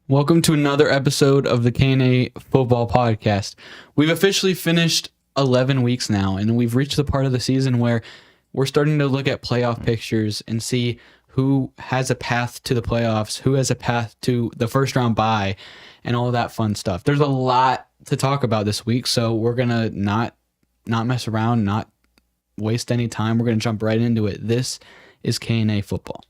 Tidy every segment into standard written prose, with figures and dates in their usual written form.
Welcome to another episode of the K&A Football Podcast. We've officially finished 11 weeks now, and we've reached the part of the season where we're starting to look at playoff pictures and see who has a path to the playoffs, who has a path to the first round bye, and all that fun stuff. There's a lot to talk about this week, so we're going to not mess around, not waste any time. We're going to jump right into it. This is K&A Football.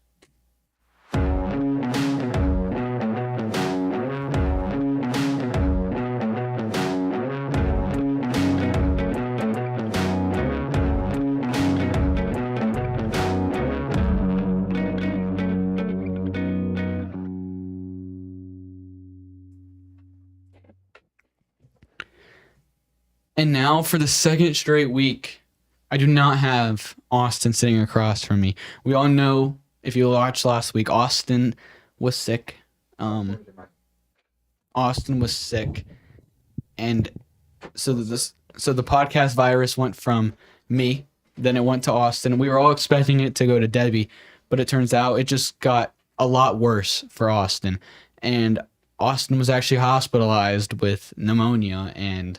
And now for the second straight week, I do not have Austin sitting across from me. We all know, if you watched last week, Austin was sick. Austin was sick. And so the podcast virus went from me, then it went to Austin. We were all expecting it to go to Debbie, but it turns out it just got a lot worse for Austin. And Austin was actually hospitalized with pneumonia and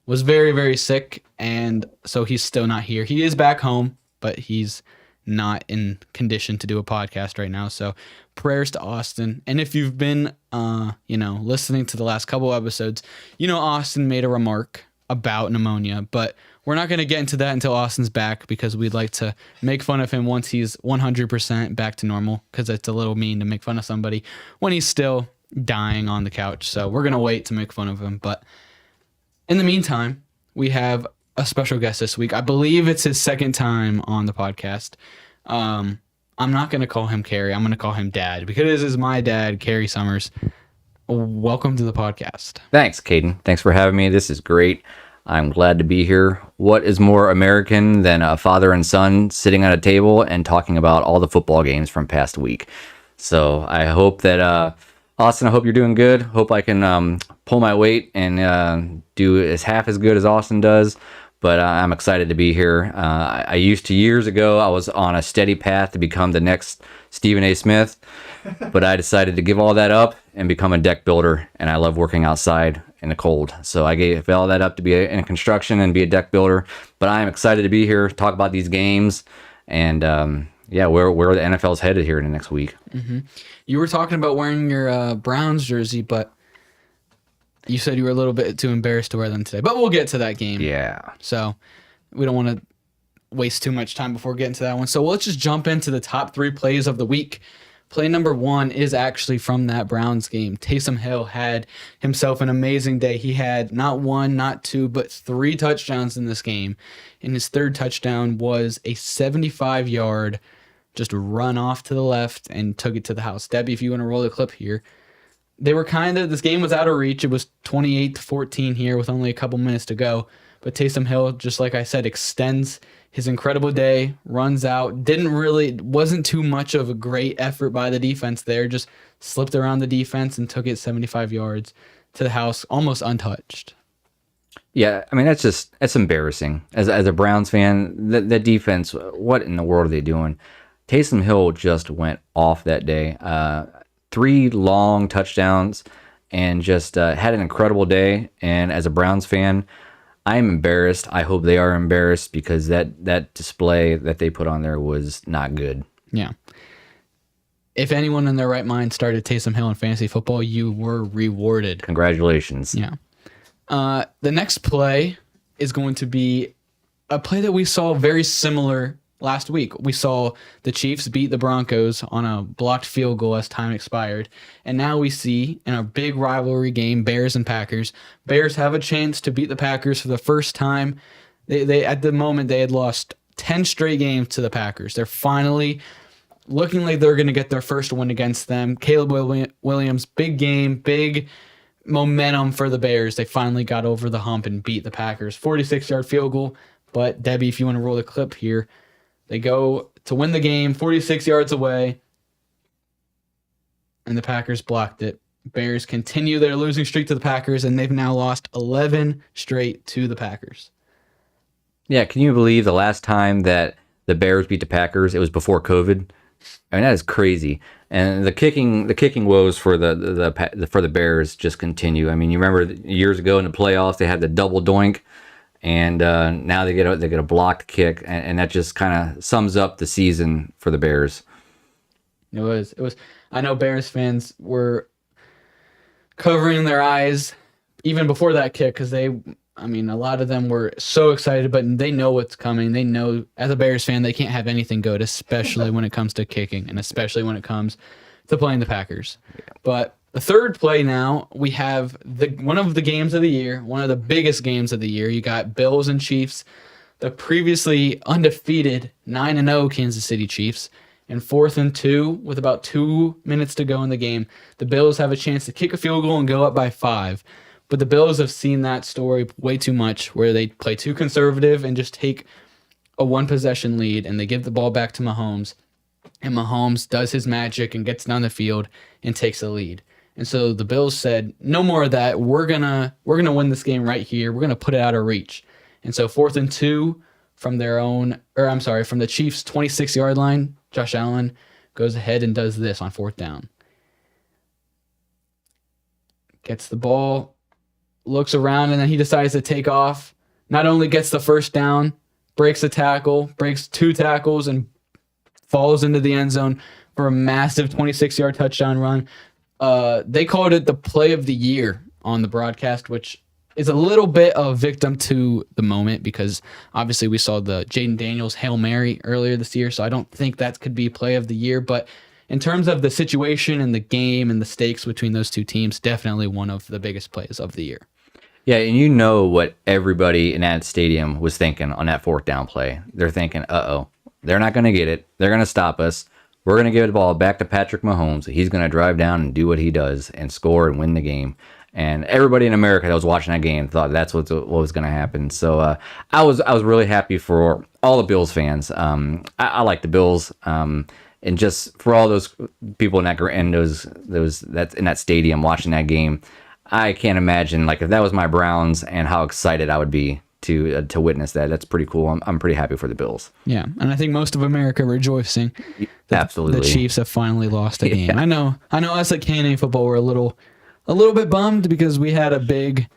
was very, very sick, and so he's still not here. He is back home, but he's not in condition to do a podcast right now, so prayers to Austin. And if you've been, listening to the last couple episodes, Austin made a remark about pneumonia, but we're not going to get into that until Austin's back, because we'd like to make fun of him once he's 100% back to normal, because it's a little mean to make fun of somebody when he's still dying on the couch, so we're going to wait to make fun of him, but in the meantime, we have a special guest this week. I believe it's his second time on the podcast. I'm not going to call him Kerry. I'm going to call him Dad, because this is my dad, Kerry Sommers. Welcome to the podcast. Thanks, Kadin. Thanks for having me. This is great. I'm glad to be here. What is more American than a father and son sitting at a table and talking about all the football games from past week? So I hope that... Austin, I hope you're doing good. Hope I can pull my weight and do as half as good as Austin does. But I'm excited to be here. Years ago, I was on a steady path to become the next Stephen A. Smith. But I decided to give all that up and become a deck builder. And I love working outside in the cold. So I gave all that up to be in construction and be a deck builder. But I am excited to be here, talk about these games, and... where the NFL's headed here in the next week. Mm-hmm. You were talking about wearing your Browns jersey, but you said you were a little bit too embarrassed to wear them today. But we'll get to that game. Yeah. So we don't want to waste too much time before getting to that one. So let's just jump into the top 3 plays of the week. Play number 1 is actually from that Browns game. Taysom Hill had himself an amazing day. He had not 1, not 2, but 3 touchdowns in this game. And his third touchdown was a 75-yard just run off to the left and took it to the house. Debbie, if you want to roll the clip here. They were this game was out of reach. It was 28-14 here with only a couple minutes to go. But Taysom Hill, just like I said, extends his incredible day, runs out. Wasn't too much of a great effort by the defense there. Just slipped around the defense and took it 75 yards to the house, almost untouched. Yeah, I mean, that's embarrassing. As a Browns fan, the defense, what in the world are they doing? Taysom Hill just went off that day. 3 long touchdowns and just had an incredible day. And as a Browns fan, I'm embarrassed. I hope they are embarrassed because that display that they put on there was not good. Yeah. If anyone in their right mind started Taysom Hill in fantasy football, you were rewarded. Congratulations. Yeah. The next play is going to be a play that we saw very similar last week. We saw the Chiefs beat the Broncos on a blocked field goal as time expired. And now we see in a big rivalry game, Bears and Packers, Bears have a chance to beat the Packers for the first time. They at the moment, they had lost 10 straight games to the Packers. They're finally looking like they're going to get their first win against them. Caleb Williams, big game, big momentum for the Bears. They finally got over the hump and beat the Packers. 46-yard field goal. But Debbie, if you want to roll the clip here, they go to win the game 46 yards away, and the Packers blocked it. Bears continue their losing streak to the Packers, and they've now lost 11 straight to the Packers. Yeah, can you believe the last time that the Bears beat the Packers, it was before COVID? I mean, that is crazy. And the kicking woes for the Bears just continue. I mean, you remember years ago in the playoffs, they had the double doink. And now they get a blocked kick, and that just kind of sums up the season for the Bears. It was. I know Bears fans were covering their eyes even before that kick because a lot of them were so excited, but they know what's coming. They know as a Bears fan they can't have anything good, especially when it comes to kicking, and especially when it comes to playing the Packers. Yeah. But the third play now, we have one of the games of the year, one of the biggest games of the year. You got Bills and Chiefs, the previously undefeated 9-0 Kansas City Chiefs, and 4th and 2 with about 2 minutes to go in the game. The Bills have a chance to kick a field goal and go up by 5. But the Bills have seen that story way too much where they play too conservative and just take a one-possession lead, and they give the ball back to Mahomes, and Mahomes does his magic and gets down the field and takes the lead. And so the Bills said, no more of that. We're gonna win this game right here. We're gonna put it out of reach. And so 4th and 2 from the Chiefs' 26-yard line, Josh Allen goes ahead and does this on 4th down. Gets the ball, looks around, and then he decides to take off. Not only gets the first down, breaks a tackle, breaks 2 tackles, and falls into the end zone for a massive 26-yard touchdown run. They called it the play of the year on the broadcast, which is a little bit of victim to the moment because obviously we saw the Jaden Daniels Hail Mary earlier this year, so I don't think that could be play of the year. But in terms of the situation and the game and the stakes between those two teams, definitely one of the biggest plays of the year. Yeah, and you know what everybody in that stadium was thinking on that 4th down play. They're thinking, they're not going to get it. They're going to stop us. We're going to give the ball back to Patrick Mahomes. He's going to drive down and do what he does and score and win the game. And everybody in America that was watching that game thought that's what was going to happen. So I was really happy for all the Bills fans. I like the Bills, and just for all those people in that stadium watching that game. I can't imagine if that was my Browns and how excited I would be to witness that. That's pretty cool. I'm pretty happy for the Bills. Yeah, and I think most of America rejoicing. Absolutely, the Chiefs have finally lost a game. Yeah. I know. Us at K&A Football were a little bit bummed because we had a big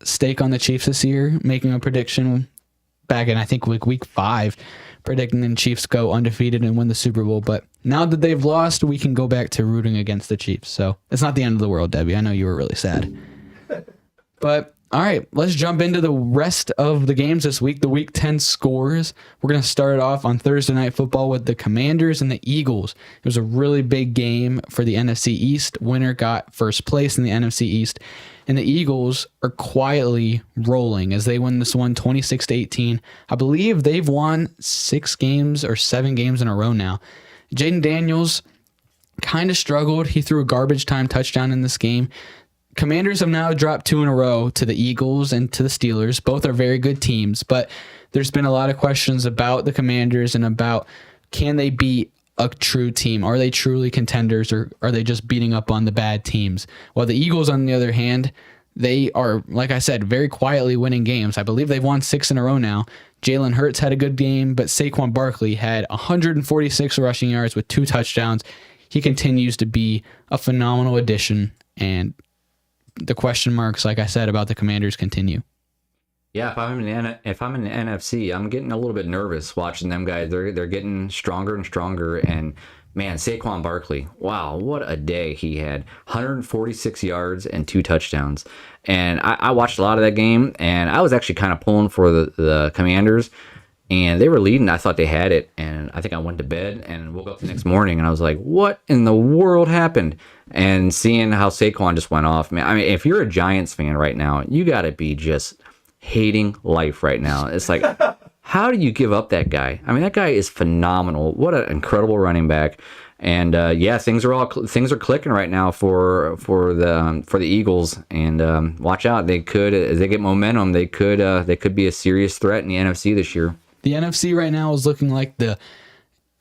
stake on the Chiefs this year, making a prediction back in I think week 5, predicting the Chiefs go undefeated and win the Super Bowl. But now that they've lost, we can go back to rooting against the Chiefs. So it's not the end of the world, Debbie. I know you were really sad, but. All right, let's jump into the rest of the games this week, the Week 10 scores. We're going to start it off on Thursday Night Football with the Commanders and the Eagles. It was a really big game for the NFC East. Winner got first place in the NFC East. and the Eagles are quietly rolling as they win this one 26-18. I believe they've won 6 games or 7 games in a row now. Jaden Daniels kind of struggled. He threw a garbage time touchdown in this game. Commanders have now dropped 2 in a row to the Eagles and to the Steelers. Both are very good teams, but there's been a lot of questions about the Commanders and about, can they beat a true team? Are they truly contenders, or are they just beating up on the bad teams? While the Eagles, on the other hand, they are, like I said, very quietly winning games. I believe they've won 6 in a row now. Jalen Hurts had a good game, but Saquon Barkley had 146 rushing yards with 2 touchdowns. He continues to be a phenomenal addition, and the question marks, like I said, about the Commanders continue. Yeah, if I'm in the NFC, I'm getting a little bit nervous watching them guys. They're getting stronger and stronger, and man, Saquon Barkley, wow, what a day he had. 146 yards and 2 touchdowns. And I watched a lot of that game, and I was actually kind of pulling for the Commanders, and they were leading. I thought they had it, and I think I went to bed and woke up the next morning, and I was like, what in the world happened? And seeing how Saquon just went off, man, I mean, if you're a Giants fan right now, you got to be just hating life right now. It's like, how do you give up that guy? I mean, that guy is phenomenal. What an incredible running back. And yeah, things are clicking right now for the Eagles. And watch out, they could, as they get momentum, they could be a serious threat in the NFC this year. The NFC right now is looking like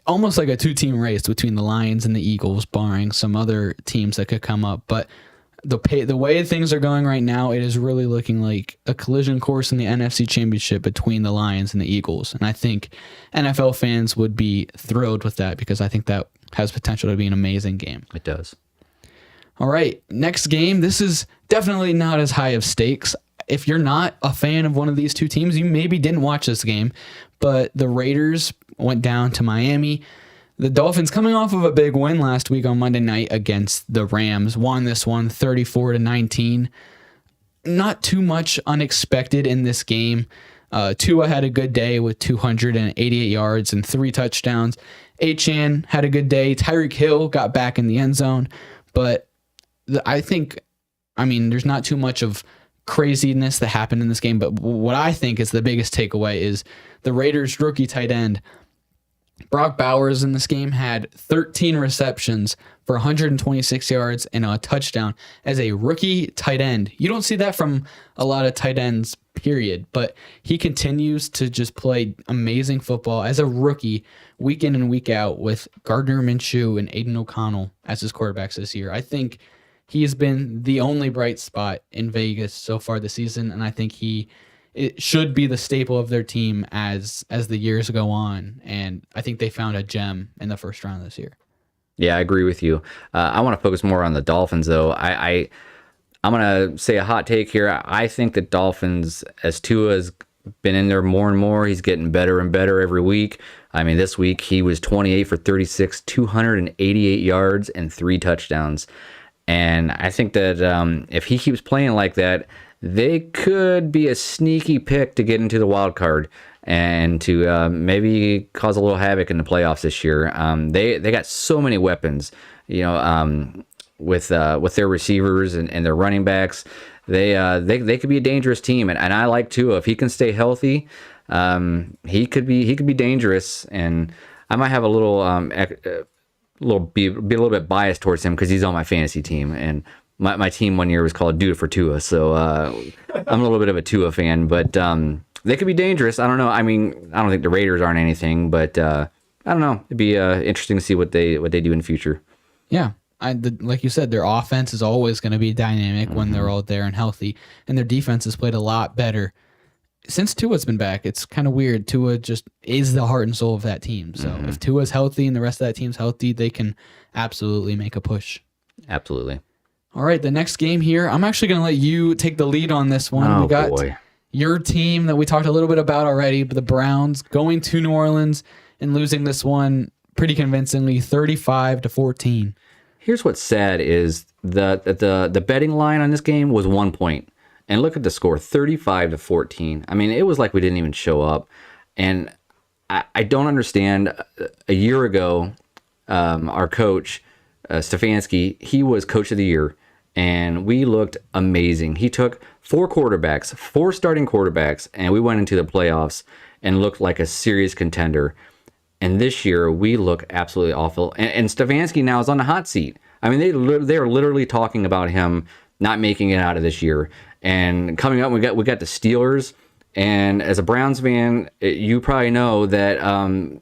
almost like a 2-team race between the Lions and the Eagles, barring some other teams that could come up. But the way things are going right now, it is really looking like a collision course in the NFC Championship between the Lions and the Eagles. And I think NFL fans would be thrilled with that, because I think that has potential to be an amazing game. It does. All right, next game. This is definitely not as high of stakes. If you're not a fan of one of these 2 teams, you maybe didn't watch this game, but the Raiders went down to Miami. The Dolphins, coming off of a big win last week on Monday night against the Rams, won this one 34-19. Not too much unexpected in this game. Tua had a good day with 288 yards and 3 touchdowns. Achane had a good day. Tyreek Hill got back in the end zone. But there's not too much of craziness that happened in this game. But what I think is the biggest takeaway is the Raiders' rookie tight end, Brock Bowers, in this game had 13 receptions for 126 yards and a touchdown as a rookie tight end. You don't see that from a lot of tight ends, period, but he continues to just play amazing football as a rookie week in and week out with Gardner Minshew and Aiden O'Connell as his quarterbacks this year. I think he has been the only bright spot in Vegas so far this season, and I think it should be the staple of their team as the years go on. And I think they found a gem in the first round this year. Yeah, I agree with you. I want to focus more on the Dolphins, though. I'm going to say a hot take here. I think the Dolphins, as Tua's been in there more and more, he's getting better and better every week. I mean, this week he was 28 for 36, 288 yards and 3 touchdowns. And I think that if he keeps playing like that, they could be a sneaky pick to get into the wild card and to maybe cause a little havoc in the playoffs this year. They got so many weapons, with their receivers and their running backs. They could be a dangerous team, and I like Tua. If he can stay healthy, he could be dangerous. And I might have a be a little bit biased towards him because he's on my fantasy team, and my team one year was called Do It for Tua, so I'm a little bit of a Tua fan, but they could be dangerous. I don't know. I mean, I don't think the Raiders aren't anything, but I don't know. It'd be interesting to see what they do in the future. Yeah, like you said, their offense is always going to be dynamic when they're all there and healthy, and their defense has played a lot better since Tua's been back. It's kind of weird. Tua just is the heart and soul of that team. So if Tua's healthy and the rest of that team's healthy, they can absolutely make a push. Absolutely. All right, the next game here, I'm actually going to let you take the lead on this one. Oh, we got boy. Your team that we talked a little bit about already, but the Browns going to New Orleans and losing this one pretty convincingly, 35-14. Here's what's sad is the betting line on this game was 1 point. And look at the score, 35-14. I mean, it was like we didn't even show up. And I don't understand. A year ago, our coach, Stefanski, he was coach of the year. and we looked amazing. He took four starting quarterbacks, and we went into the playoffs and looked like a serious contender. And this year, we look absolutely awful. And Stefanski now is on the hot seat. I mean, they are literally talking about him not making it out of this year. And coming up, we got the Steelers. And as a Browns fan, you probably know that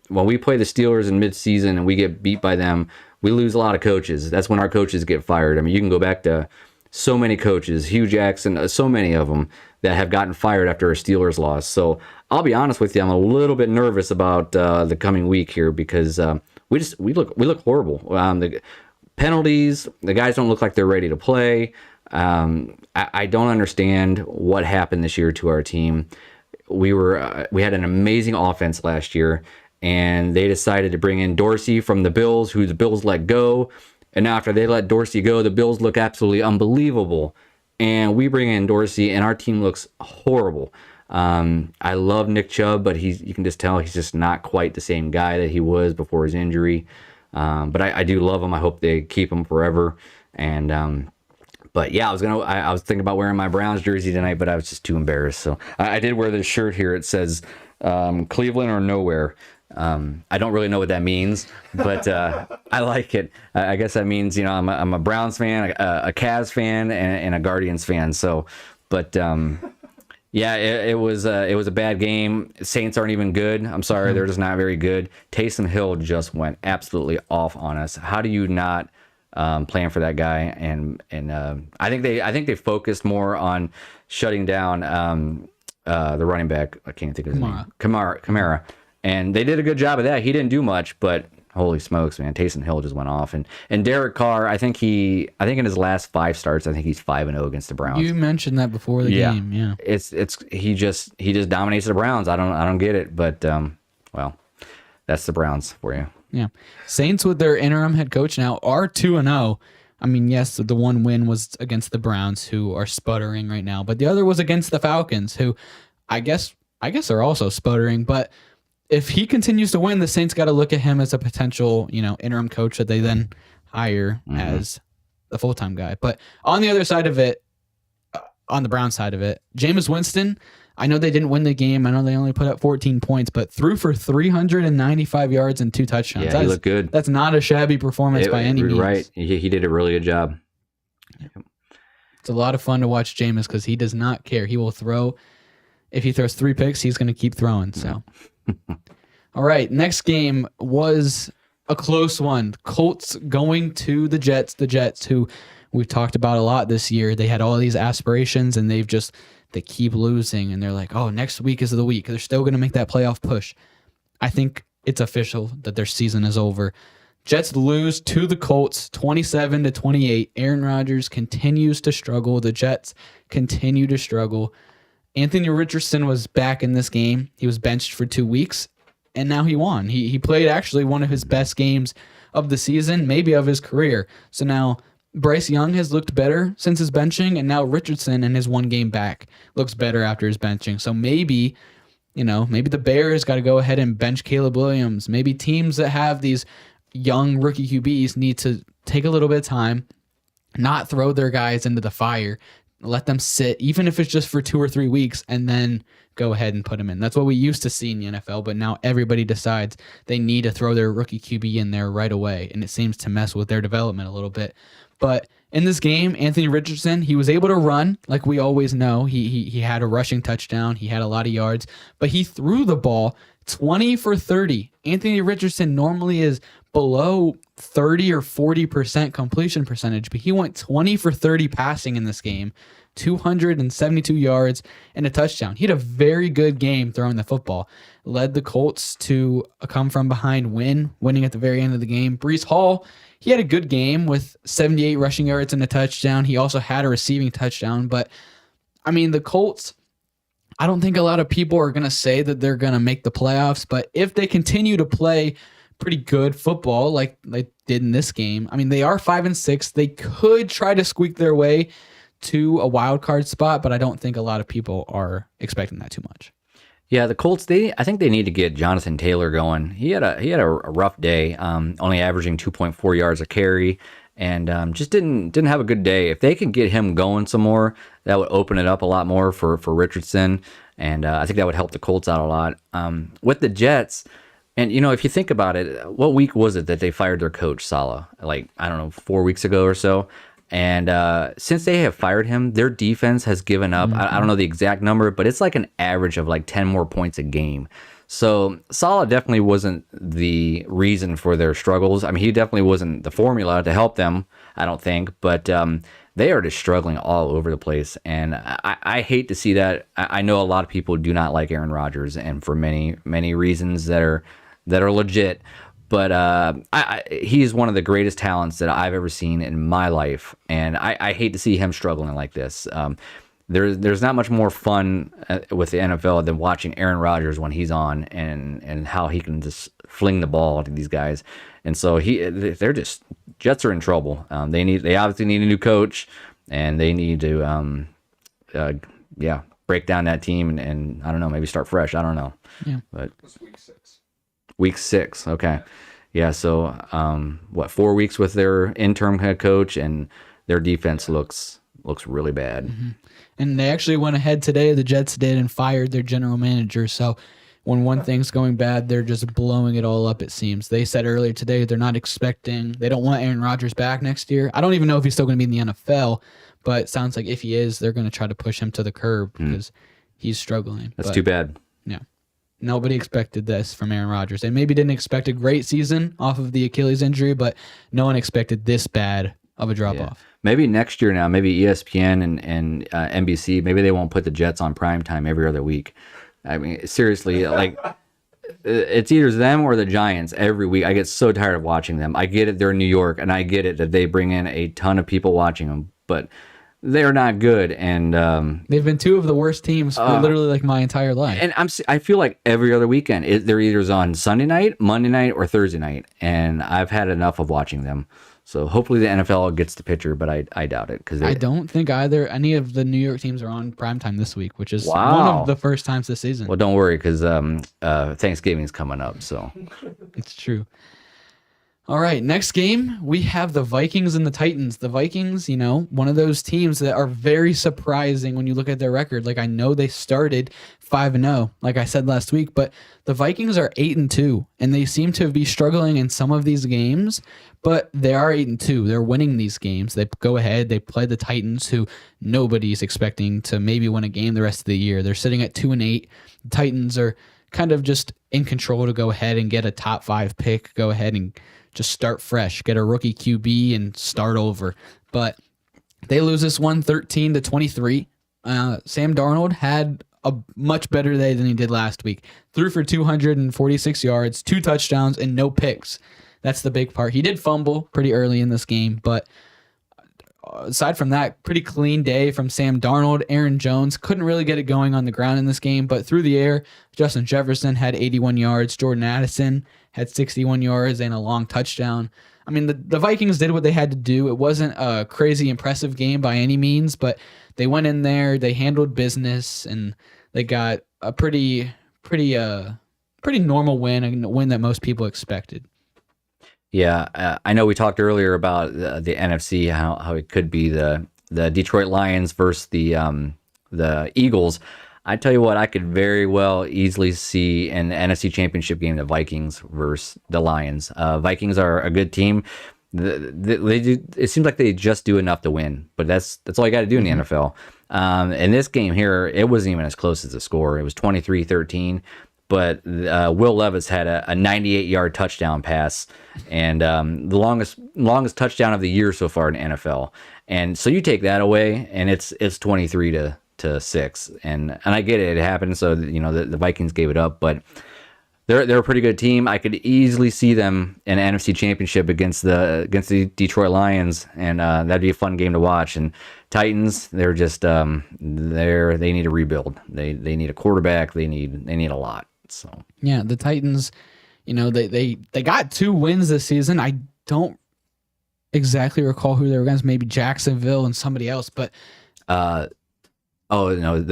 when we play the Steelers in midseason and we get beat by them, we lose a lot of coaches. That's when our coaches get fired. I mean, you can go back to so many coaches, Hugh Jackson, so many of them that have gotten fired after a Steelers loss. So I'll be honest with you, I'm a little bit nervous about the coming week here because we look horrible. The penalties, the guys don't look like they're ready to play. I don't understand what happened this year to our team. We had an amazing offense last year, and they decided to bring in Dorsey from the Bills, who the Bills let go. And now after they let Dorsey go, the Bills look absolutely unbelievable. And we bring in Dorsey, and our team looks horrible. I love Nick Chubb, but you can just tell he's just not quite the same guy that he was before his injury. But I do love him. I hope they keep him forever. And but yeah, I was thinking about wearing my Browns jersey tonight, but I was just too embarrassed. So I did wear this shirt here. It says Cleveland or nowhere. I don't really know what that means, but I like it. I guess that means, I'm a Browns fan, a Cavs fan, and a Guardians fan. So, but yeah, it was a bad game. Saints aren't even good. I'm sorry, they're just not very good. Taysom Hill just went absolutely off on us. How do you not plan for that guy? And I think they focused more on shutting down the running back. I can't think of his name. Kamara. And they did a good job of that. He didn't do much, but holy smokes, man, Taysom Hill just went off. And Derek Carr, I think in his last 5 starts, I think he's 5-0 against the Browns. You mentioned that before the game, yeah. He just dominates the Browns. I don't get it, but well, that's the Browns for you. Yeah. Saints with their interim head coach now are 2-0. I mean, yes, the one win was against the Browns, who are sputtering right now, but the other was against the Falcons, who I guess are also sputtering, but if he continues to win, the Saints got to look at him as a potential, interim coach that they then hire as the full-time guy. But on the other side of it, on the Brown side of it, Jameis Winston, I know they didn't win the game. I know they only put up 14 points, but threw for 395 yards and 2 touchdowns. Yeah, he looked good. That's not a shabby performance by any means. Right. He did a really good job. It's a lot of fun to watch Jameis because he does not care. He will throw. If he throws 3 picks, he's going to keep throwing. So. All right, next game was a close one. Colts going to the Jets. The Jets, who we've talked about a lot this year, they had all these aspirations, and they keep losing, and they're like, oh, next week is the week. They're still going to make that playoff push. I think it's official that their season is over. Jets lose to the Colts 27-28. Aaron Rodgers continues to struggle. The Jets continue to struggle. Anthony Richardson was back in this game. He was benched for 2 weeks, and now he won. He played actually one of his best games of the season, maybe of his career. So now Bryce Young has looked better since his benching, and now Richardson in his 1 game back looks better after his benching. So maybe the Bears got to go ahead and bench Caleb Williams. Maybe teams that have these young rookie QBs need to take a little bit of time, not throw their guys into the fire, let them sit, even if it's just for 2 or 3 weeks, and then go ahead and put them in. That's what we used to see in the NFL, but now everybody decides they need to throw their rookie QB in there right away, and it seems to mess with their development a little bit. But in this game, Anthony Richardson, he was able to run like we always know. He had a rushing touchdown. He had a lot of yards, but he threw the ball 20 for 30. Anthony Richardson normally is below 30 or 40% completion percentage, but he went 20 for 30 passing in this game, 272 yards and a touchdown. He had a very good game throwing the football. Led the Colts to a come from behind winning at the very end of the game. Breece Hall, he had a good game with 78 rushing yards and a touchdown. He also had a receiving touchdown, but I mean, the Colts, I don't think a lot of people are going to say that they're going to make the playoffs, but if they continue to play pretty good football like they did in this game, I mean, they are 5-6. They could try to squeak their way to a wild card spot, but I don't think a lot of people are expecting that too much. Yeah, the Colts, I think they need to get Jonathan Taylor going. He had a rough day, only averaging 2.4 yards a carry, and just didn't have a good day. If they can get him going some more, that would open it up a lot more for Richardson, and I think that would help the Colts out a lot. With the Jets, and if you think about it, what week was it that they fired their coach Saleh? Like, I don't know, 4 weeks ago or so. And since they have fired him, their defense has given up. I don't know the exact number, but it's like an average of like 10 more points a game. So Saleh definitely wasn't the reason for their struggles. I mean, he definitely wasn't the formula to help them, I don't think. But they are just struggling all over the place. And I hate to see that. I know a lot of people do not like Aaron Rodgers, and for many, many reasons that are legit. But he's one of the greatest talents that I've ever seen in my life, and I hate to see him struggling like this. There's not much more fun with the NFL than watching Aaron Rodgers when he's on, and how he can just fling the ball to these guys. And so Jets are in trouble. They obviously need a new coach, and they need to break down that team and I don't know, maybe start fresh. I don't know. Yeah. But it's week 6. Okay. Yeah. So, 4 weeks with their interim head coach, and their defense looks really bad. Mm-hmm. And they actually went ahead today, the Jets did, and fired their general manager. So when one thing's going bad, they're just blowing it all up, it seems. They said earlier today they don't want Aaron Rodgers back next year. I don't even know if he's still going to be in the NFL, but it sounds like if he is, they're going to try to push him to the curb because he's struggling. That's too bad. Yeah. Nobody expected this from Aaron Rodgers. They maybe didn't expect a great season off of the Achilles injury, but no one expected this bad of a drop-off. Maybe next year now, maybe ESPN and NBC, maybe they won't put the Jets on primetime every other week. I mean, seriously, like, it's either them or the Giants every week. I get so tired of watching them. I get it, they're in New York, and I get it that they bring in a ton of people watching them, but they're not good. And they've been two of the worst teams for literally like my entire life. And I feel like every other weekend, they're either on Sunday night, Monday night, or Thursday night, and I've had enough of watching them. So hopefully the NFL gets the picture, but I doubt it. I don't think any of the New York teams are on primetime this week, which is one of the first times this season. Well, don't worry, because Thanksgiving's coming up, so. It's true. All right, next game, we have the Vikings and the Titans. The Vikings, one of those teams that are very surprising when you look at their record. Like, I know they started 5-0, like I said last week, but the Vikings are 8-2, and they seem to be struggling in some of these games, but they are 8-2. They're winning these games. They go ahead, they play the Titans, who nobody's expecting to maybe win a game the rest of the year. They're sitting at 2-8. The Titans are kind of just in control to go ahead and get a top 5 pick, go ahead and just start fresh, get a rookie QB and start over. But they lose this one 13-23. Sam Darnold had a much better day than he did last week. Threw for 246 yards, 2 touchdowns, and no picks. That's the big part. He did fumble pretty early in this game, but aside from that, pretty clean day from Sam Darnold. Aaron Jones couldn't really get it going on the ground in this game, but through the air, Justin Jefferson had 81 yards. Jordan Addison had 61 yards and a long touchdown. I mean, the Vikings did what they had to do. It wasn't a crazy impressive game by any means, but they went in there, they handled business, and they got a pretty normal win, a win that most people expected. Yeah, I know we talked earlier about the NFC, how it could be the Detroit Lions versus the Eagles. I tell you what, I could very well easily see an NFC Championship game, the Vikings versus the Lions. Vikings are a good team. They do, it seems like they just do enough to win, but that's all you got to do in the NFL. In this game here, it wasn't even as close as the score. It was 23-13. But Will Levis had a 98-yard touchdown pass, and the longest touchdown of the year so far in the NFL. And so you take that away, and it's 23-6. And I get it happened. So the Vikings gave it up, but they're a pretty good team. I could easily see them in an NFC Championship against the Detroit Lions, and that'd be a fun game to watch. And Titans, they're just they need a rebuild. They need a quarterback. They need a lot. So yeah, the Titans, they got 2 wins this season. I don't exactly recall who they were against. Maybe Jacksonville and somebody else, but the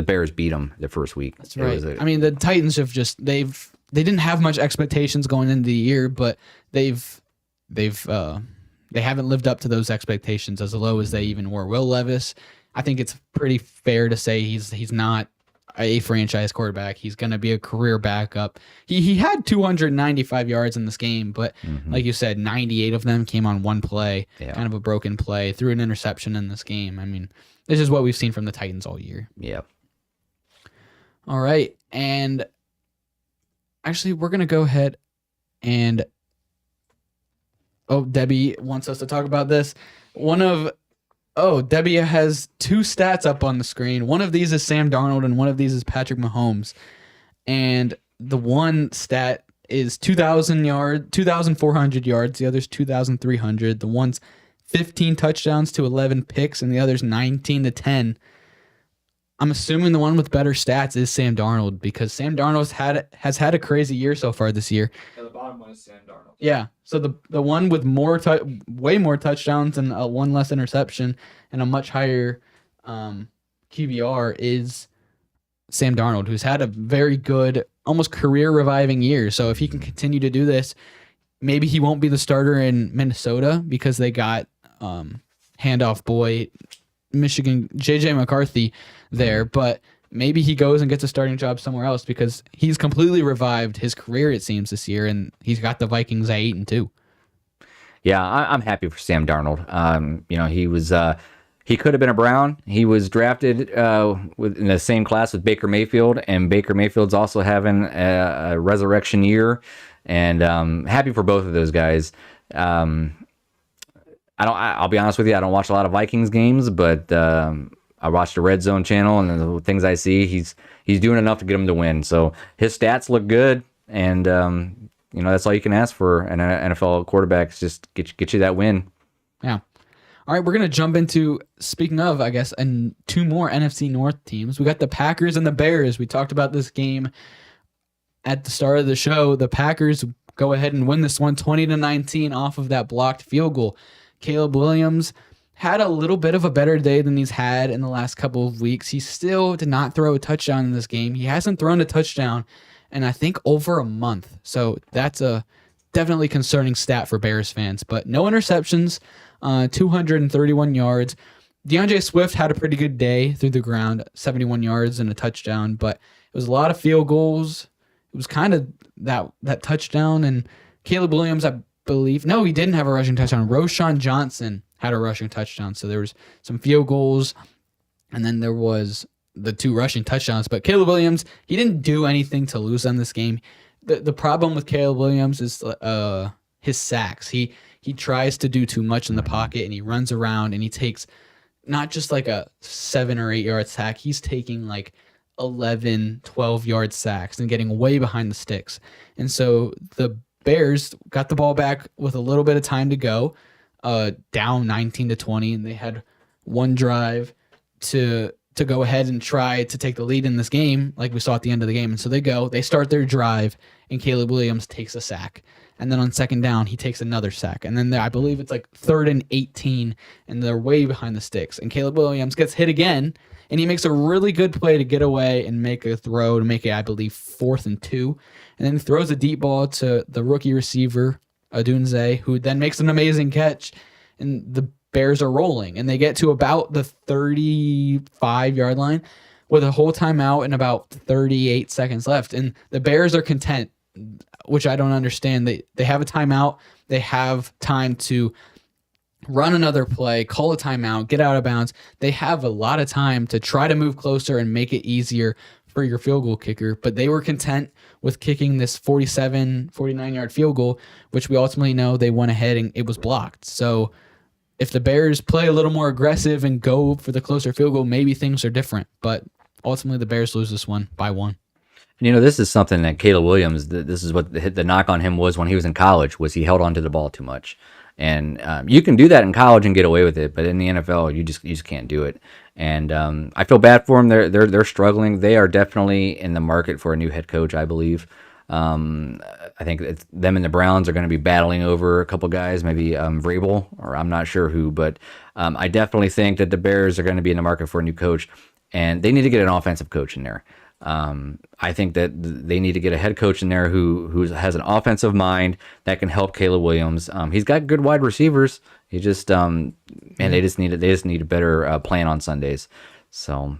Bears beat them the first week. That's right. The Titans have they didn't have much expectations going into the year, but they've they haven't lived up to those expectations as low as they even were. Will Levis, I think it's pretty fair to say he's not a franchise quarterback. He's going to be a career backup. He had 295 yards in this game, but like you said, 98 of them came on one play, kind of a broken play, threw an interception in this game. I mean, this is what we've seen from the Titans all year. Yep. All right, and actually, we're going to go ahead and Debbie wants us to talk about this. Debbie has two stats up on the screen. One of these is Sam Darnold, and one of these is Patrick Mahomes. And the one stat is 2,400 yards. The other's 2,300. The one's 15 touchdowns to 11 picks, and the other's 19 to 10. I'm assuming the one with better stats is Sam Darnold, because Sam Darnold has had a crazy year so far this year. Yeah, the bottom one is Sam Darnold. Yeah, so the one with way more touchdowns and one less interception and a much higher QBR is Sam Darnold, who's had a very good, almost career-reviving year. So if he can continue to do this, maybe he won't be the starter in Minnesota because they got handoff boy Michigan J.J. McCarthy there, but maybe he goes and gets a starting job somewhere else because he's completely revived his career, it seems, this year, and he's got the Vikings at 8-2. Yeah, I'm happy for Sam Darnold. He could have been a Brown. He was drafted in the same class with Baker Mayfield, and Baker Mayfield's also having a resurrection year, and happy for both of those guys. I'll be honest with you, I don't watch a lot of Vikings games, but I watch the Red Zone channel, and the things I see, he's doing enough to get him to win. So his stats look good, and that's all you can ask for an NFL quarterback, is just get you that win. Yeah. All right, we're gonna jump into, speaking of, I guess, and two more NFC North teams. We got the Packers and the Bears. We talked about this game at the start of the show. The Packers go ahead and win this one 20-19 off of that blocked field goal. Caleb Williams had a little bit of a better day than he's had in the last couple of weeks. He still did not throw a touchdown in this game. He hasn't thrown a touchdown in, I think, over a month. So that's a definitely concerning stat for Bears fans. But no interceptions, 231 yards. DeAndre Swift had a pretty good day through the ground, 71 yards and a touchdown. But it was a lot of field goals. It was kind of that touchdown. And Caleb Williams, I believe, no, he didn't have a rushing touchdown. Roshan Johnson had a rushing touchdown. So there was some field goals, and then there was the two rushing touchdowns. But Caleb Williams, he didn't do anything to lose on this game. The problem with Caleb Williams is his sacks. He tries to do too much in the pocket, and he runs around, and he takes not just like a 7 or 8 yard sack. He's taking like 11, 12 yard sacks and getting way behind the sticks. And so the Bears got the ball back with a little bit of time to go, down 19-20, and they had one drive to go ahead and try to take the lead in this game, like we saw at the end of the game. And so they start their drive, and Caleb Williams takes a sack. And then on second down, he takes another sack. And then I believe it's like 3rd and 18, and they're way behind the sticks. And Caleb Williams gets hit again, and he makes a really good play to get away and make a throw to make it, I believe, 4th and 2. And then throws a deep ball to the rookie receiver, Odunze, who then makes an amazing catch. And the Bears are rolling. And they get to about the 35-yard line with a whole timeout and about 38 seconds left. And the Bears are content, which I don't understand. They have a timeout. They have time to run another play, call a timeout, get out of bounds. They have a lot of time to try to move closer and make it easier for your field goal kicker, but they were content with kicking this 49-yard field goal, which we ultimately know they went ahead and it was blocked. So if the Bears play a little more aggressive and go for the closer field goal, maybe things are different, but ultimately the Bears lose this one by 1. This is something that Caleb Williams, this is what the knock on him was when he was in college, was he held onto the ball too much. And you can do that in college and get away with it, but in the NFL, you just can't do it. And I feel bad for them. They're struggling. They are definitely in the market for a new head coach, I believe. I think them and the Browns are going to be battling over a couple guys, maybe Vrabel, or I'm not sure who, but I definitely think that the Bears are going to be in the market for a new coach, and they need to get an offensive coach in there. I think that they need to get a head coach in there who has an offensive mind that can help Caleb Williams. He's got good wide receivers. He just they just need a better plan on Sundays. So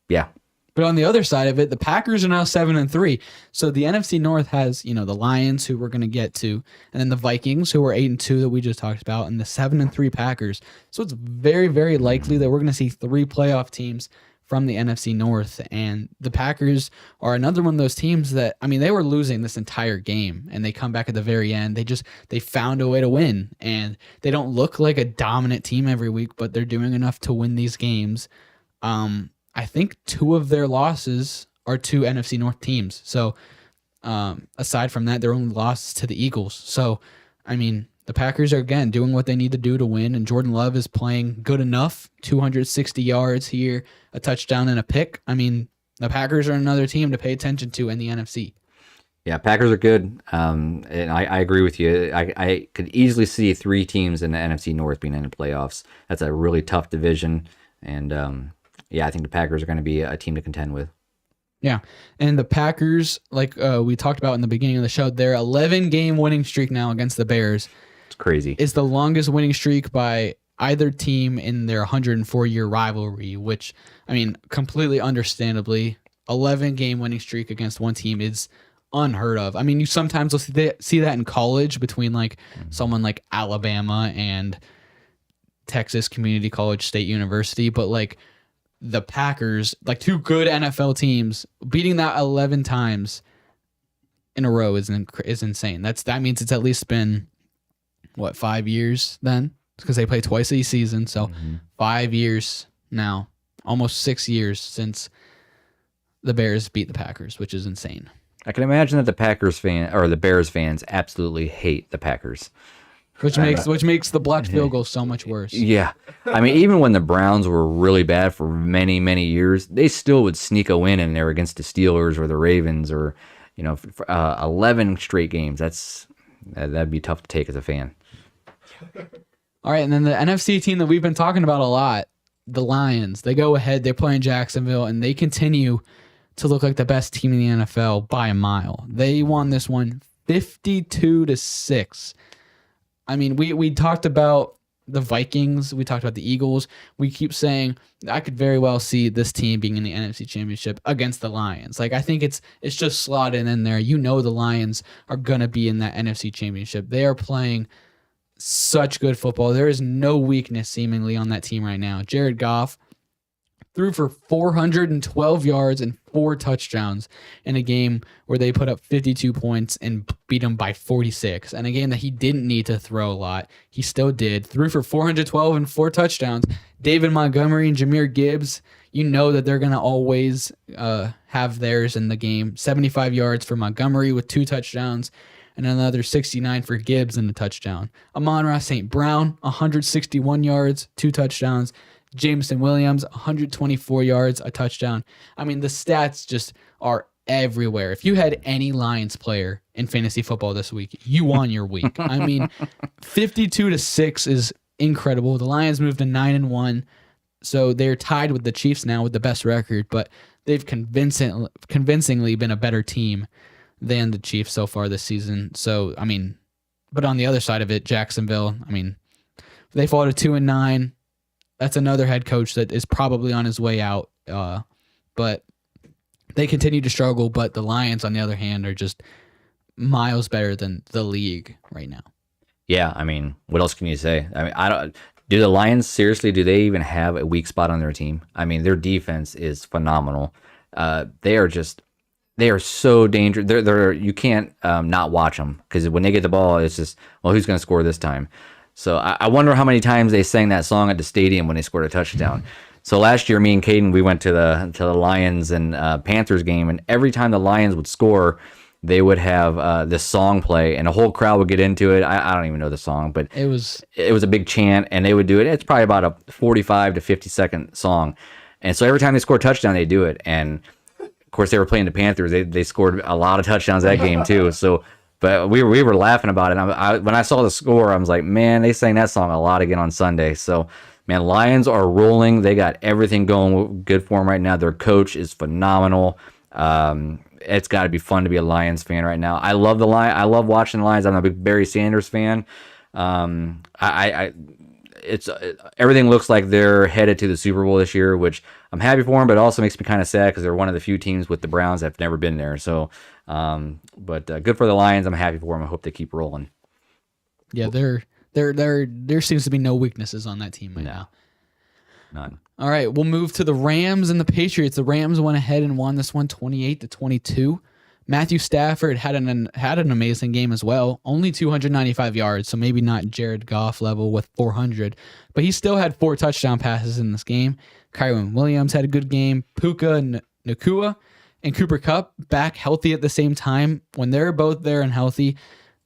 yeah. But on the other side of it, the Packers are now 7-3. So the NFC North has, the Lions, who we're going to get to, and then the Vikings, who are 8-2 that we just talked about, and the 7-3 Packers. So it's very, very likely that we're going to see 3 playoff teams from the NFC North. And the Packers are another one of those teams that, they were losing this entire game, and they come back at the very end. They found a way to win, and they don't look like a dominant team every week, but they're doing enough to win these games. I think 2 of their losses are to NFC North teams. So aside from that, their only loss to the Eagles. So, the Packers are, again, doing what they need to do to win, and Jordan Love is playing good enough. 260 yards here, a touchdown and a pick. The Packers are another team to pay attention to in the NFC. Yeah, Packers are good, and I agree with you. I could easily see 3 teams in the NFC North being in the playoffs. That's a really tough division, and I think the Packers are going to be a team to contend with. Yeah, and the Packers, like we talked about in the beginning of the show, their 11-game winning streak now against the Bears. It's crazy. Is the longest winning streak by either team in their 104-year rivalry, which, completely understandably, 11-game winning streak against one team is unheard of. You sometimes will see that in college between someone like Alabama and Texas Community College State University, but the Packers, 2 good NFL teams, beating that 11 times in a row is insane. That means it's at least been 5 years then, because they play twice a season. So 5 years now, almost 6 years since the Bears beat the Packers, which is insane. I can imagine that the Bears fans absolutely hate the Packers. Which makes the blocked field goal so much worse. Yeah. Even when the Browns were really bad for many, many years, they still would sneak a win in there against the Steelers or the Ravens or, 11 straight games. That'd be tough to take as a fan. All right, and then the NFC team that we've been talking about a lot, the Lions, they go ahead, they're playing Jacksonville, and they continue to look like the best team in the NFL by a mile. They won this one 52-6. We talked about the Vikings. We talked about the Eagles. We keep saying I could very well see this team being in the NFC Championship against the Lions. I think it's just slotted in there. The Lions are going to be in that NFC Championship. They are playing such good football. There is no weakness seemingly on that team right now. Jared Goff threw for 412 yards and 4 touchdowns in a game where they put up 52 points and beat them by 46. And a game that he didn't need to throw a lot. He still did. Threw for 412 and 4 touchdowns. David Montgomery and Jahmyr Gibbs, that they're going to always have theirs in the game. 75 yards for Montgomery with 2 touchdowns and another 69 for Gibbs and a touchdown. Amon-Ra St. Brown, 161 yards, 2 touchdowns. Jameson Williams, 124 yards, a touchdown. The stats just are everywhere. If you had any Lions player in fantasy football this week, you won your week. 52-6 is incredible. The Lions moved to 9-1, so they're tied with the Chiefs now with the best record, but they've convincingly been a better team than the Chiefs so far this season. So, but on the other side of it, Jacksonville, they fall to 2-9. That's another head coach that is probably on his way out. But they continue to struggle. But the Lions, on the other hand, are just miles better than the league right now. Yeah, what else can you say? Do the Lions, seriously, do they even have a weak spot on their team? Their defense is phenomenal. They are so dangerous. You can't not watch them, because when they get the ball, it's just, who's going to score this time? So I wonder how many times they sang that song at the stadium when they scored a touchdown. So last year, me and Kadin, we went to the Lions and Panthers game, and every time the Lions would score, they would have this song play, and the whole crowd would get into it. I don't even know the song, but it was a big chant, and they would do it. It's probably about a 45 to 50-second song, and so every time they scored a touchdown, they do it. And of course, they were playing the Panthers. They scored a lot of touchdowns that game too. So. But we were laughing about it. When I saw the score, I was like, man, they sang that song a lot again on Sunday. So, man, Lions are rolling. They got everything going good for them right now. Their coach is phenomenal. It's got to be fun to be a Lions fan right now. I love watching the Lions. I'm a big Barry Sanders fan. It's everything looks like they're headed to the Super Bowl this year, which I'm happy for them, but it also makes me kind of sad because they're one of the few teams with the Browns that've never been there. So, but good for the Lions. I'm happy for them. I hope they keep rolling. Yeah, there seems to be no weaknesses on that team right now. None. All right, we'll move to the Rams and the Patriots. The Rams went ahead and won this one 28-22. Matthew Stafford had an amazing game as well. Only 295 yards, so maybe not Jared Goff level with 400, but he still had 4 touchdown passes in this game. Kyron Williams had a good game. Puka Nacua and Cooper Kupp back healthy at the same time. When they're both there and healthy,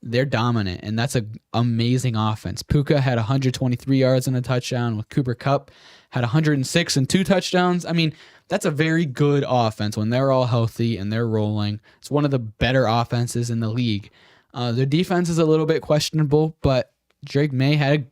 they're dominant, and that's an amazing offense. Puka had 123 yards and a touchdown, with Cooper Kupp had 106 and 2 touchdowns. I mean, that's a very good offense when they're all healthy and they're rolling. It's one of the better offenses in the league. Their defense is a little bit questionable, but Drake May had,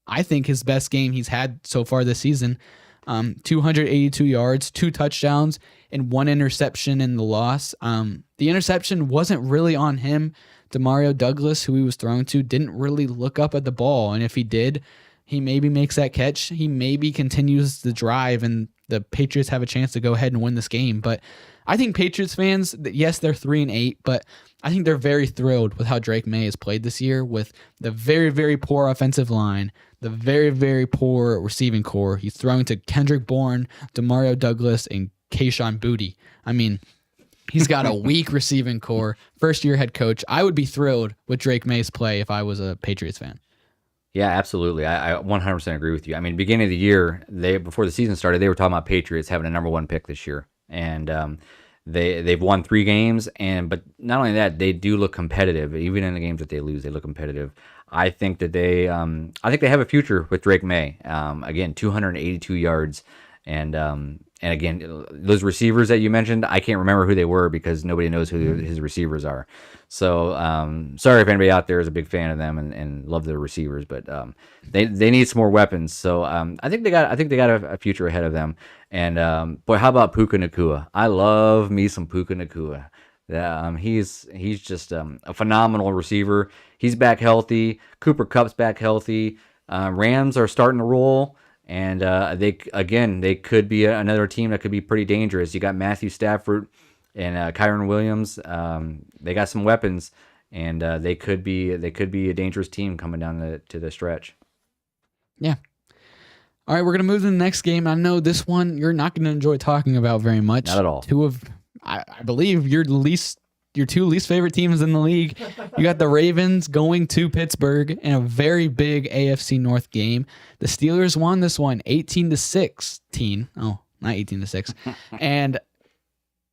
I think, his best game he's had so far this season. 282 yards, 2 touchdowns, and 1 interception in the loss. The interception wasn't really on him. Demario Douglas, who he was throwing to, didn't really look up at the ball, and if he did, he maybe makes that catch. He maybe continues the drive, and the Patriots have a chance to go ahead and win this game. But I think Patriots fans, yes, they're 3-8, but I think they're very thrilled with how Drake May has played this year with the very, very poor offensive line, the very, very poor receiving core. He's throwing to Kendrick Bourne, Demario Douglas, and Kayshon Boutte. I mean, he's got a weak receiving core, first-year head coach. I would be thrilled with Drake May's play if I was a Patriots fan. Yeah, absolutely. I 100% agree with you. I mean, beginning of the year, before the season started, they were talking about Patriots having a number 1 pick this year, and they've won 3 games. But not only that, they do look competitive. Even in the games that they lose, they look competitive. I think that they have a future with Drake May. Again, 282 yards, and again, those receivers that you mentioned, I can't remember who they were because nobody knows who his receivers are. So sorry if anybody out there is a big fan of them and love their receivers, but they need some more weapons. So I think they got a future ahead of them. And boy, how about Puka Nacua? I love me some Puka Nacua. He's just a phenomenal receiver. He's back healthy. Cooper Kupp's back healthy. Rams are starting to roll. And they could be another team that could be pretty dangerous. You got Matthew Stafford and Kyron Williams. They got some weapons, and they could be a dangerous team coming down to the stretch. Yeah. All right, we're gonna move to the next game. I know this one you're not gonna enjoy talking about very much. Not at all. I believe your 2 least favorite teams in the league. You got the Ravens going to Pittsburgh in a very big AFC North game. The Steelers won this one 18-16. Oh, not 18-6. And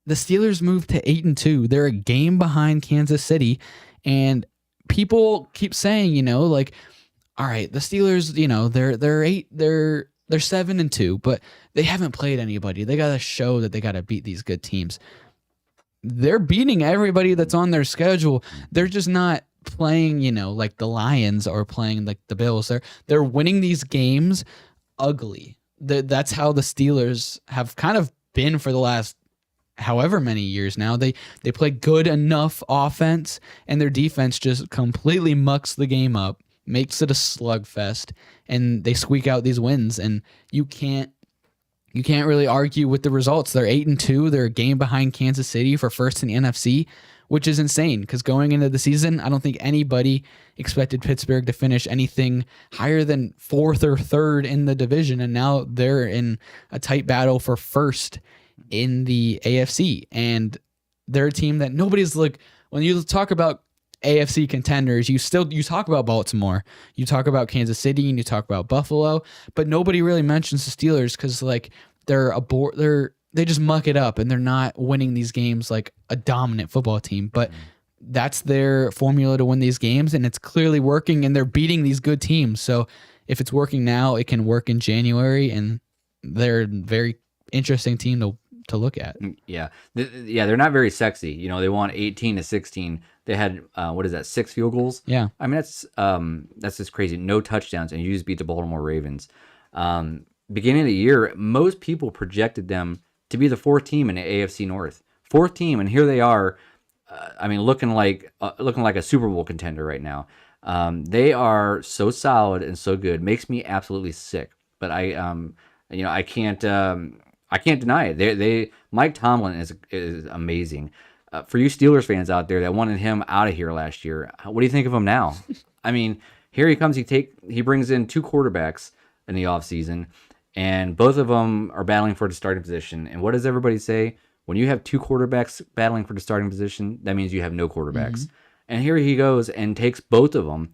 the Steelers moved to 8-2. They're a game behind Kansas City, and people keep saying, like, all right, the Steelers, they're 7-2, but they haven't played anybody. They got to show that they got to beat these good teams. They're beating everybody that's on their schedule. They're just not playing, like the Lions or playing like the Bills. They're winning these games ugly. That's how the Steelers have kind of been for the last however many years now. They play good enough offense, and their defense just completely mucks the game up, makes it a slugfest, and they squeak out these wins. And you can't really argue with the results. They're 8-2. They're a game behind Kansas City for first in the NFC, which is insane because going into the season, I don't think anybody expected Pittsburgh to finish anything higher than 4th or 3rd in the division, and now they're in a tight battle for first in the AFC. And they're a team that nobody's when you talk about AFC contenders, you talk about Baltimore, you talk about Kansas City, and you talk about Buffalo, but nobody really mentions the Steelers because they just muck it up and they're not winning these games like a dominant football team. But that's their formula to win these games, and it's clearly working, and they're beating these good teams. So if it's working now, it can work in January, and they're a very interesting team to look at. Yeah, they're not very sexy. They won 18-16. They had 6 field goals? Yeah, I mean that's just crazy. No touchdowns, and you just beat the Baltimore Ravens. Beginning of the year, most people projected them to be the 4th team in the AFC North. 4th team, and here they are. Looking like a Super Bowl contender right now. They are so solid and so good. Makes me absolutely sick. But I can't deny it. They Mike Tomlin is amazing. For you Steelers fans out there that wanted him out of here last year, what do you think of him now? I mean, here he comes. He brings in 2 quarterbacks in the offseason, and both of them are battling for the starting position. And what does everybody say? When you have 2 quarterbacks battling for the starting position, that means you have no quarterbacks. And here he goes and takes both of them,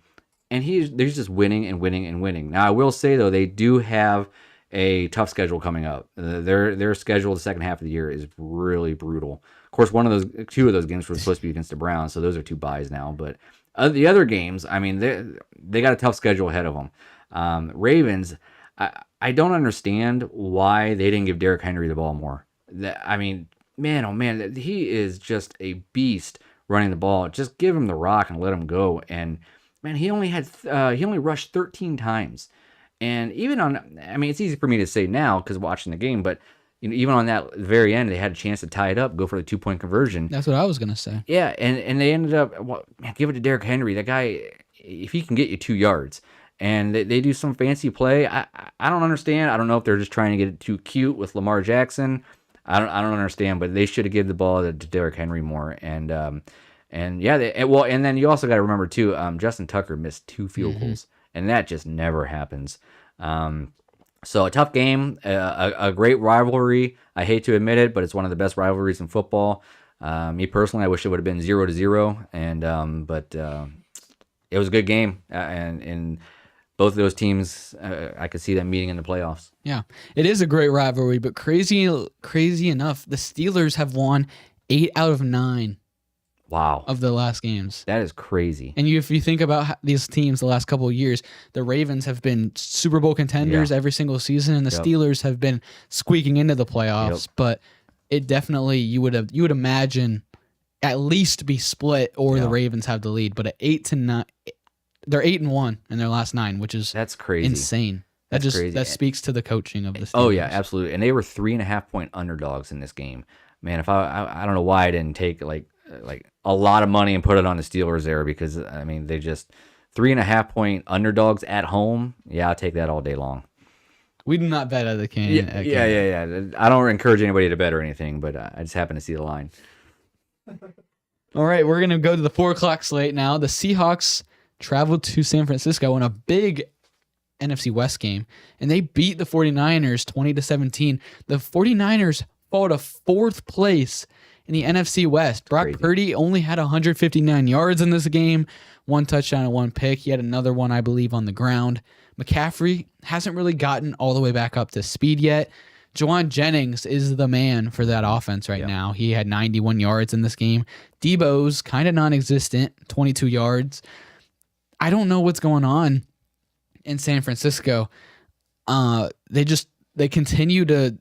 and they're just winning and winning and winning. Now, I will say, though, they do have a tough schedule coming up. Their schedule the second half of the year is really brutal. Of course, 2 of those games were supposed to be against the Browns, so those are 2 byes now. But the other games, I mean, they got a tough schedule ahead of them. Ravens, I don't understand why they didn't give Derrick Henry the ball more. I mean, man, oh man, he is just a beast running the ball. Just give him the rock and let him go. And man, he only rushed 13 times. And even it's easy for me to say now because watching the game, but even on that very end, they had a chance to tie it up, go for the 2-point conversion. That's what I was gonna say. Yeah, and they ended up give it to Derrick Henry. That guy, if he can get you 2 yards, and they do some fancy play, I don't understand. I don't know if they're just trying to get it too cute with Lamar Jackson. I don't understand, but they should have given the ball to Derrick Henry more. And yeah, and then you also got to remember too, Justin Tucker missed 2 field goals, and that just never happens. So a tough game, a great rivalry. I hate to admit it, but it's one of the best rivalries in football. Me personally, I wish it would have been 0-0, but it was a good game, and both of those teams, I could see them meeting in the playoffs. Yeah, it is a great rivalry, but crazy enough, the Steelers have won 8 out of 9. Wow. Of the last games. That is crazy. And if you think about these teams the last couple of years, the Ravens have been Super Bowl contenders every single season, and the Steelers have been squeaking into the playoffs. But it definitely, you would imagine at least be split, or the Ravens have the lead. But at 8-9, they're 8-1 in their last 9, which is that's crazy, insane. Crazy. That speaks to the coaching of the Steelers. Oh yeah, absolutely. And they were 3.5-point underdogs in this game. Man, if I don't know why I didn't take like a lot of money and put it on the Steelers there, because I mean they just 3.5-point underdogs at home. Yeah, I'll take that all day long. We do not bet at the K&A. Yeah. I don't encourage anybody to bet or anything, but I just happen to see the line. All right, we're gonna go to the 4:00 slate now. The Seahawks traveled to San Francisco in a big NFC West game, and they beat the 49ers 20-17. The 49ers fall to 4th place in the NFC West. Brock Purdy only had 159 yards in this game, 1 touchdown and 1 pick. He had another one, I believe, on the ground. McCaffrey hasn't really gotten all the way back up to speed yet. Juwan Jennings is the man for that offense right now. He had 91 yards in this game. Debo's kind of non-existent, 22 yards. I don't know what's going on in San Francisco. They continue to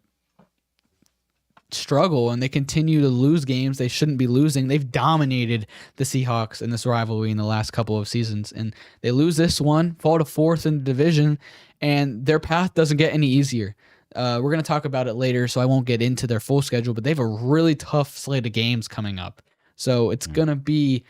struggle, and they continue to lose games they shouldn't be losing. They've dominated the Seahawks in this rivalry in the last couple of seasons, and they lose this one, fall to 4th in the division, and their path doesn't get any easier. We're going to talk about it later, so I won't get into their full schedule, but they have a really tough slate of games coming up. So it's going to be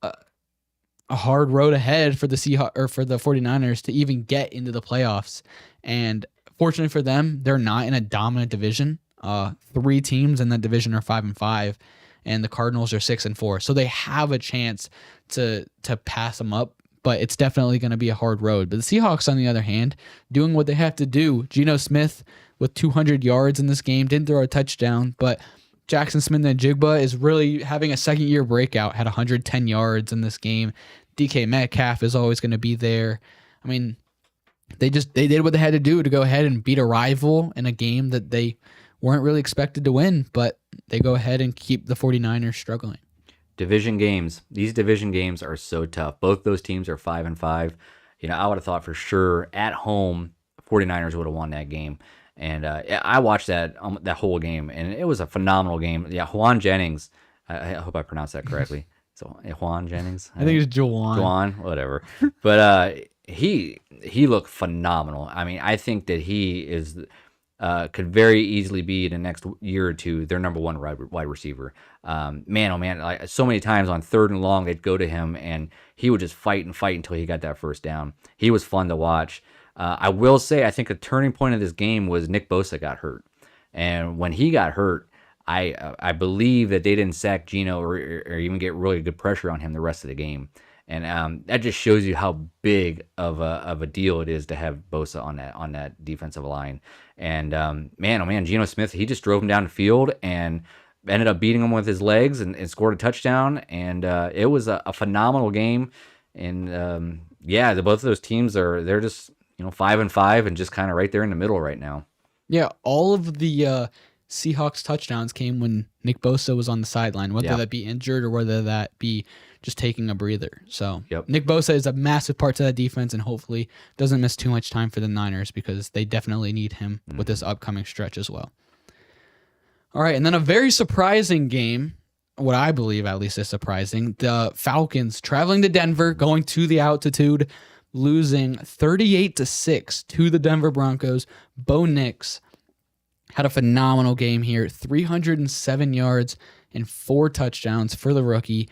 a hard road ahead for the Seahawks or for the 49ers to even get into the playoffs. And fortunately for them, they're not in a dominant division. 3 teams in that division are 5-5, and the Cardinals are 6-4. So they have a chance to pass them up, but it's definitely going to be a hard road. But the Seahawks, on the other hand, doing what they have to do. Geno Smith with 200 yards in this game, didn't throw a touchdown, but Jackson Smith-Njigba is really having a second-year breakout, had 110 yards in this game. DK Metcalf is always going to be there. I mean, they did what they had to do to go ahead and beat a rival in a game that they weren't really expected to win, but they go ahead and keep the 49ers struggling. Division games. These division games are so tough. Both those teams are 5-5. I would have thought for sure at home, 49ers would have won that game. And I watched that whole game, and it was a phenomenal game. Yeah, Juwan Jennings. I hope I pronounced that correctly. So Juwan Jennings. I think it's Juwan. Juwan, whatever. But he looked phenomenal. I mean, I think that he is could very easily be in the next year or two their number one wide receiver. Man, oh man, like, so many times on 3rd and long, they'd go to him and he would just fight and fight until he got that first down. He was fun to watch. I will say, I think a turning point of this game was Nick Bosa got hurt. And when he got hurt, I believe that they didn't sack Geno or even get really good pressure on him the rest of the game. And that just shows you how big of a deal it is to have Bosa on that defensive line. And man, oh man, Geno Smith, he just drove him down the field and ended up beating him with his legs and scored a touchdown. And it was a phenomenal game. And both of those teams they're just 5-5 and just kind of right there in the middle right now. Yeah, all of the Seahawks touchdowns came when Nick Bosa was on the sideline, whether that be injured or whether that be just taking a breather. So Nick Bosa is a massive part to that defense and hopefully doesn't miss too much time for the Niners because they definitely need him with this upcoming stretch as well. All right, and then a very surprising game, what I believe at least is surprising, the Falcons traveling to Denver, going to the altitude, losing 38-6 to the Denver Broncos. Bo Nix had a phenomenal game here, 307 yards and 4 touchdowns for the rookie.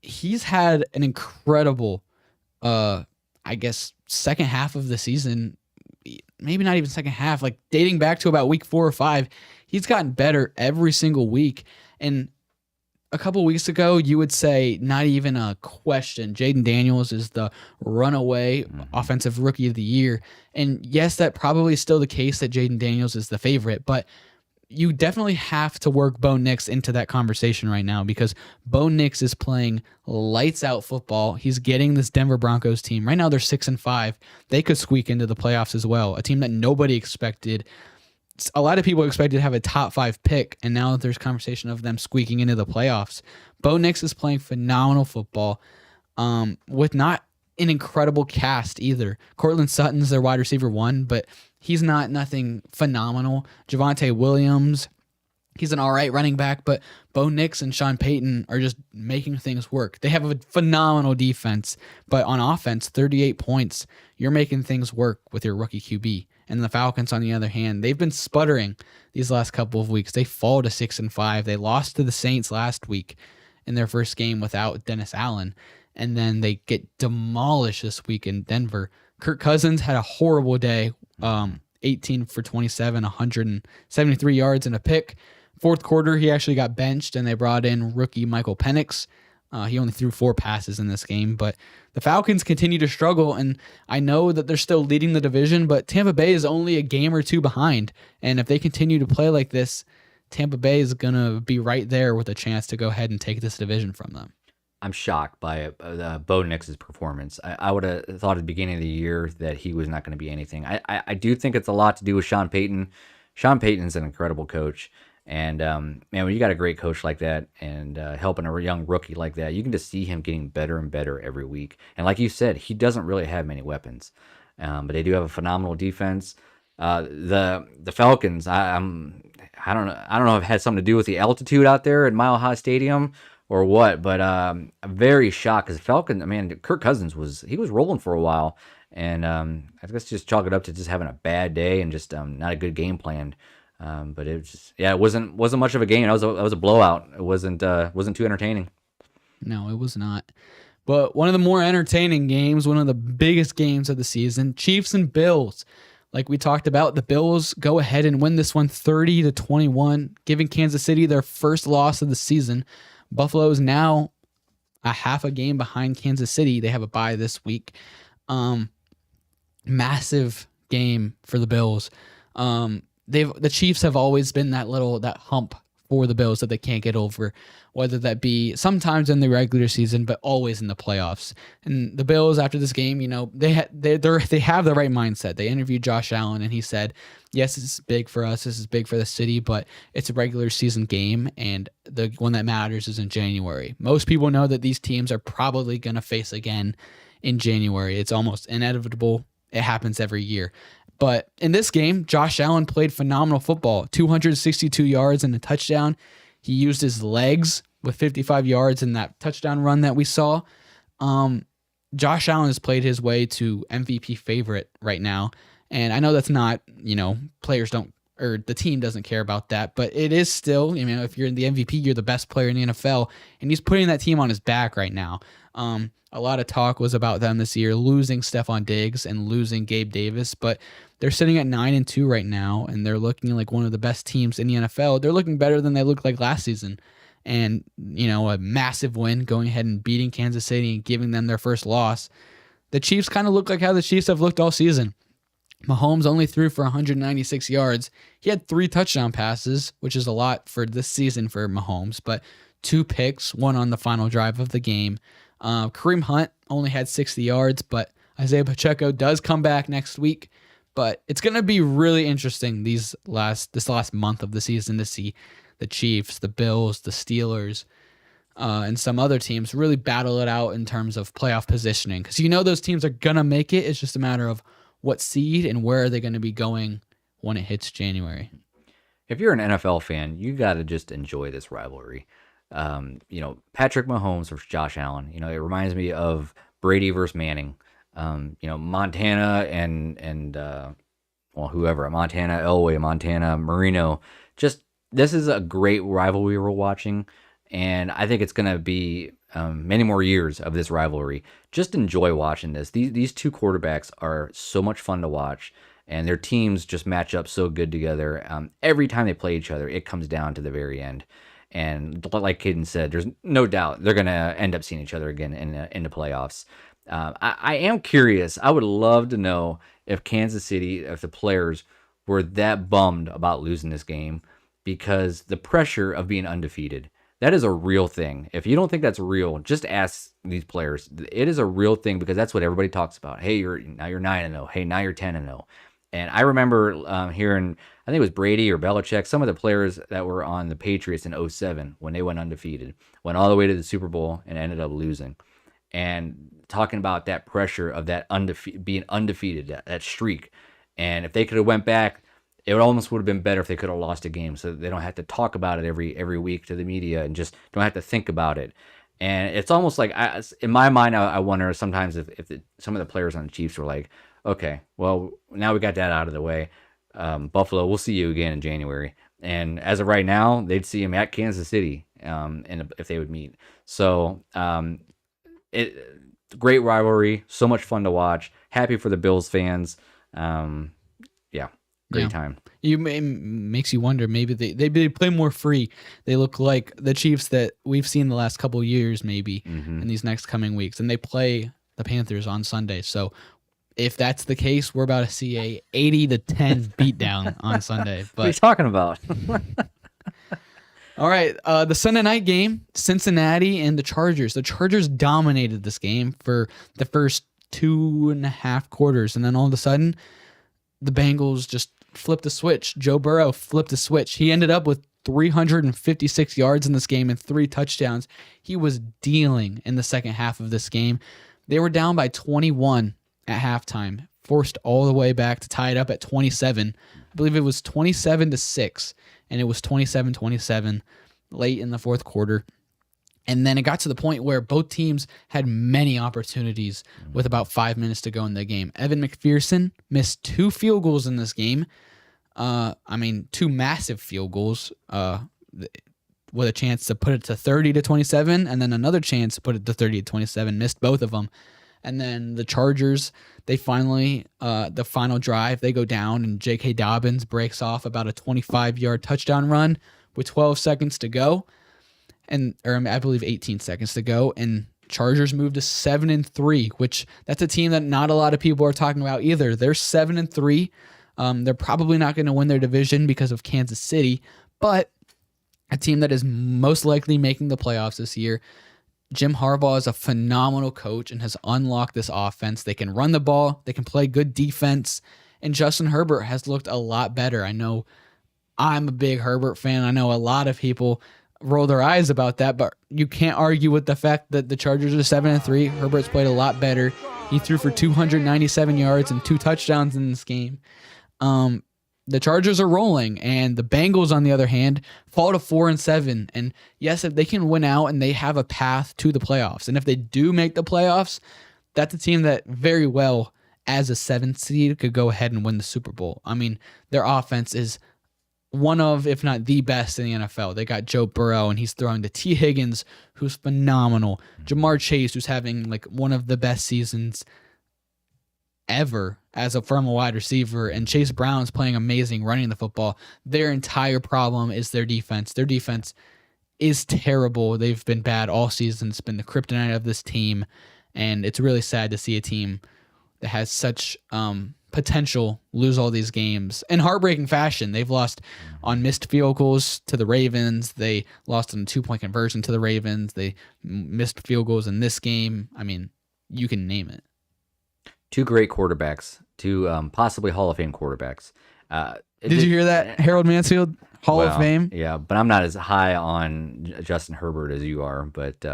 He's had an incredible, second half of the season, maybe not even second half, like dating back to about week 4 or 5. He's gotten better every single week. And a couple weeks ago, you would say not even a question. Jaden Daniels is the runaway offensive rookie of the year. And yes, that probably is still the case that Jaden Daniels is the favorite, but you definitely have to work Bo Nix into that conversation right now because Bo Nix is playing lights out football. He's getting this Denver Broncos team. Right now they're 6-5. They could squeak into the playoffs as well. A team that nobody expected. A lot of people expected to have a top 5 pick, and now there's conversation of them squeaking into the playoffs. Bo Nix is playing phenomenal football with not an incredible cast either. Cortland Sutton's their wide receiver 1, but he's nothing phenomenal. Javonte Williams, he's an all right running back, but Bo Nix and Sean Payton are just making things work. They have a phenomenal defense, but on offense, 38 points. You're making things work with your rookie QB. And the Falcons, on the other hand, they've been sputtering these last couple of weeks. They fall to 6-5. They lost to the Saints last week in their first game without Dennis Allen. And then they get demolished this week in Denver. Kirk Cousins had a horrible day, 18 for 27, 173 yards and a pick. Fourth quarter, he actually got benched, and they brought in rookie Michael Penix. He only threw 4 passes in this game, but the Falcons continue to struggle, and I know that they're still leading the division, but Tampa Bay is only a game or 2 behind, and if they continue to play like this, Tampa Bay is going to be right there with a chance to go ahead and take this division from them. I'm shocked by Bo Nix's performance. I would have thought at the beginning of the year that he was not going to be anything. I do think it's a lot to do with Sean Payton. Sean Payton's an incredible coach. And, man, when you got a great coach like that and helping a young rookie like that, you can just see him getting better and better every week. And like you said, he doesn't really have many weapons, but they do have a phenomenal defense. The Falcons, I don't know if it had something to do with the altitude out there at Mile High Stadium or what, but I'm very shocked because Falcons, man, Kirk Cousins was rolling for a while. And I guess just chalk it up to just having a bad day and just not a good game plan. But it was just, it wasn't much of a game. It was a blowout. It wasn't too entertaining. No, it was not. But one of the more entertaining games, one of the biggest games of the season, Chiefs and Bills. Like we talked about, the Bills go ahead and win this one 30-21, giving Kansas City their first loss of the season. Buffalo is now a half a game behind Kansas City. They have a bye this week. Massive game for the Bills. The Chiefs have always been that hump for the Bills that they can't get over, whether that be sometimes in the regular season, but always in the playoffs. And the Bills, after this game, they have the right mindset. They interviewed Josh Allen, and he said, "Yes, this is big for us. This is big for the city, but it's a regular season game, and the one that matters is in January." Most people know that these teams are probably going to face again in January. It's almost inevitable. It happens every year. But in this game, Josh Allen played phenomenal football, 262 yards and a touchdown. He used his legs with 55 yards in that touchdown run that we saw. Josh Allen has played his way to MVP favorite right now, And I know that's not, players don't, or the team doesn't care about that, but it is still, if you're in the MVP, you're the best player in the NFL, and he's putting that team on his back right now. A lot of talk was about them this year losing Stephon Diggs and losing Gabe Davis, but they're sitting at 9-2 right now, and they're looking like one of the best teams in the NFL. They're looking better than they looked like last season. And, a massive win, going ahead and beating Kansas City and giving them their first loss. The Chiefs kind of look like how the Chiefs have looked all season. Mahomes only threw for 196 yards. He had 3 touchdown passes, which is a lot for this season for Mahomes, but 2 picks, 1 on the final drive of the game. Kareem Hunt only had 60 yards, but Isaiah Pacheco does come back next week. But it's going to be really interesting this last month of the season to see the Chiefs, the Bills, the Steelers, and some other teams really battle it out in terms of playoff positioning. Because those teams are going to make it. It's just a matter of what seed and where are they going to be going when it hits January. If you're an NFL fan, you got to just enjoy this rivalry. Patrick Mahomes versus Josh Allen. It reminds me of Brady versus Manning. Montana and whoever, Montana, Elway, Montana, Marino. Just this is a great rivalry we're watching, and I think it's going to be many more years of this rivalry. Just enjoy watching this. These 2 quarterbacks are so much fun to watch, and their teams just match up so good together. Every time they play each other, it comes down to the very end. And like Kadin said, there's no doubt they're going to end up seeing each other again in the playoffs. I am curious. I would love to know if Kansas City, if the players were that bummed about losing this game, because the pressure of being undefeated, that is a real thing. If you don't think that's real, just ask these players. It is a real thing because that's what everybody talks about. Hey, you're 9-0. Hey, now you're 10-0. And I remember hearing, I think it was Brady or Belichick, some of the players that were on the Patriots in 2007 when they went undefeated, went all the way to the Super Bowl and ended up losing. And talking about that pressure of that being undefeated, that streak. And if they could have went back, it almost would have been better if they could have lost a game, so they don't have to talk about it every week to the media and just don't have to think about it. And it's almost like, in my mind, I wonder sometimes if some of the players on the Chiefs were like, okay, well, now we got that out of the way. Buffalo, we'll see you again in January. And as of right now, they'd see him at Kansas City and if they would meet. So great rivalry, so much fun to watch. Happy for the Bills fans. Great time. Makes you wonder, maybe they play more free. They look like the Chiefs that we've seen the last couple of years, maybe in these next coming weeks, and they play the Panthers on Sunday. So if that's the case, we're about to see a 80-10 beatdown on Sunday. But what are you talking about? All right, the Sunday night game, Cincinnati and the Chargers. The Chargers dominated this game for the first 2.5 quarters, and then all of a sudden, the Bengals just flipped a switch. Joe Burrow flipped a switch. He ended up with 356 yards in this game and 3 touchdowns. He was dealing in the second half of this game. They were down by 21 at halftime, forced all the way back to tie it up at 27. I believe it was 27-6, and it was 27-27 late in the fourth quarter. And then it got to the point where both teams had many opportunities with about 5 minutes to go in the game. Evan McPherson missed 2 field goals in this game. 2 massive field goals with a chance to put it to 30-27, and then another chance to put it to 30-27. Missed both of them. And then the Chargers, they finally, the final drive, they go down, and J.K. Dobbins breaks off about a 25-yard touchdown run with 12 seconds to go. I believe 18 seconds to go, and Chargers moved to 7-3, which that's a team that not a lot of people are talking about either. They're 7-3. They're probably not going to win their division because of Kansas City, but a team that is most likely making the playoffs this year. Jim Harbaugh is a phenomenal coach and has unlocked this offense. They can run the ball, they can play good defense, and Justin Herbert has looked a lot better. I know I'm a big Herbert fan. I know a lot of people roll their eyes about that, but you can't argue with the fact that the Chargers are 7-3. Herbert's played a lot better. He threw for 297 yards and 2 touchdowns in this game. The Chargers are rolling, and the Bengals, on the other hand, fall to 4-7. And yes, if they can win out and they have a path to the playoffs, and if they do make the playoffs, that's a team that very well as a 7th seed, could go ahead and win the Super Bowl. I mean, their offense is one of, if not the best in the NFL. They got Joe Burrow, and he's throwing to T. Higgins, who's phenomenal. Jamar Chase, who's having like one of the best seasons ever as a firm wide receiver, and Chase Brown's playing amazing running the football. Their entire problem is their defense. Their defense is terrible. They've been bad all season. It's been the kryptonite of this team, and it's really sad to see a team that has such potential lose all these games in heartbreaking fashion. They've lost on missed field goals to the Ravens. They lost on a 2-point conversion to the Ravens. They missed field goals in this game. I mean, you can name it. 2 great quarterbacks, 2 possibly Hall of Fame quarterbacks. Did you hear that? Harold Mansfield, Hall of Fame? Yeah, but I'm not as high on Justin Herbert as you are. But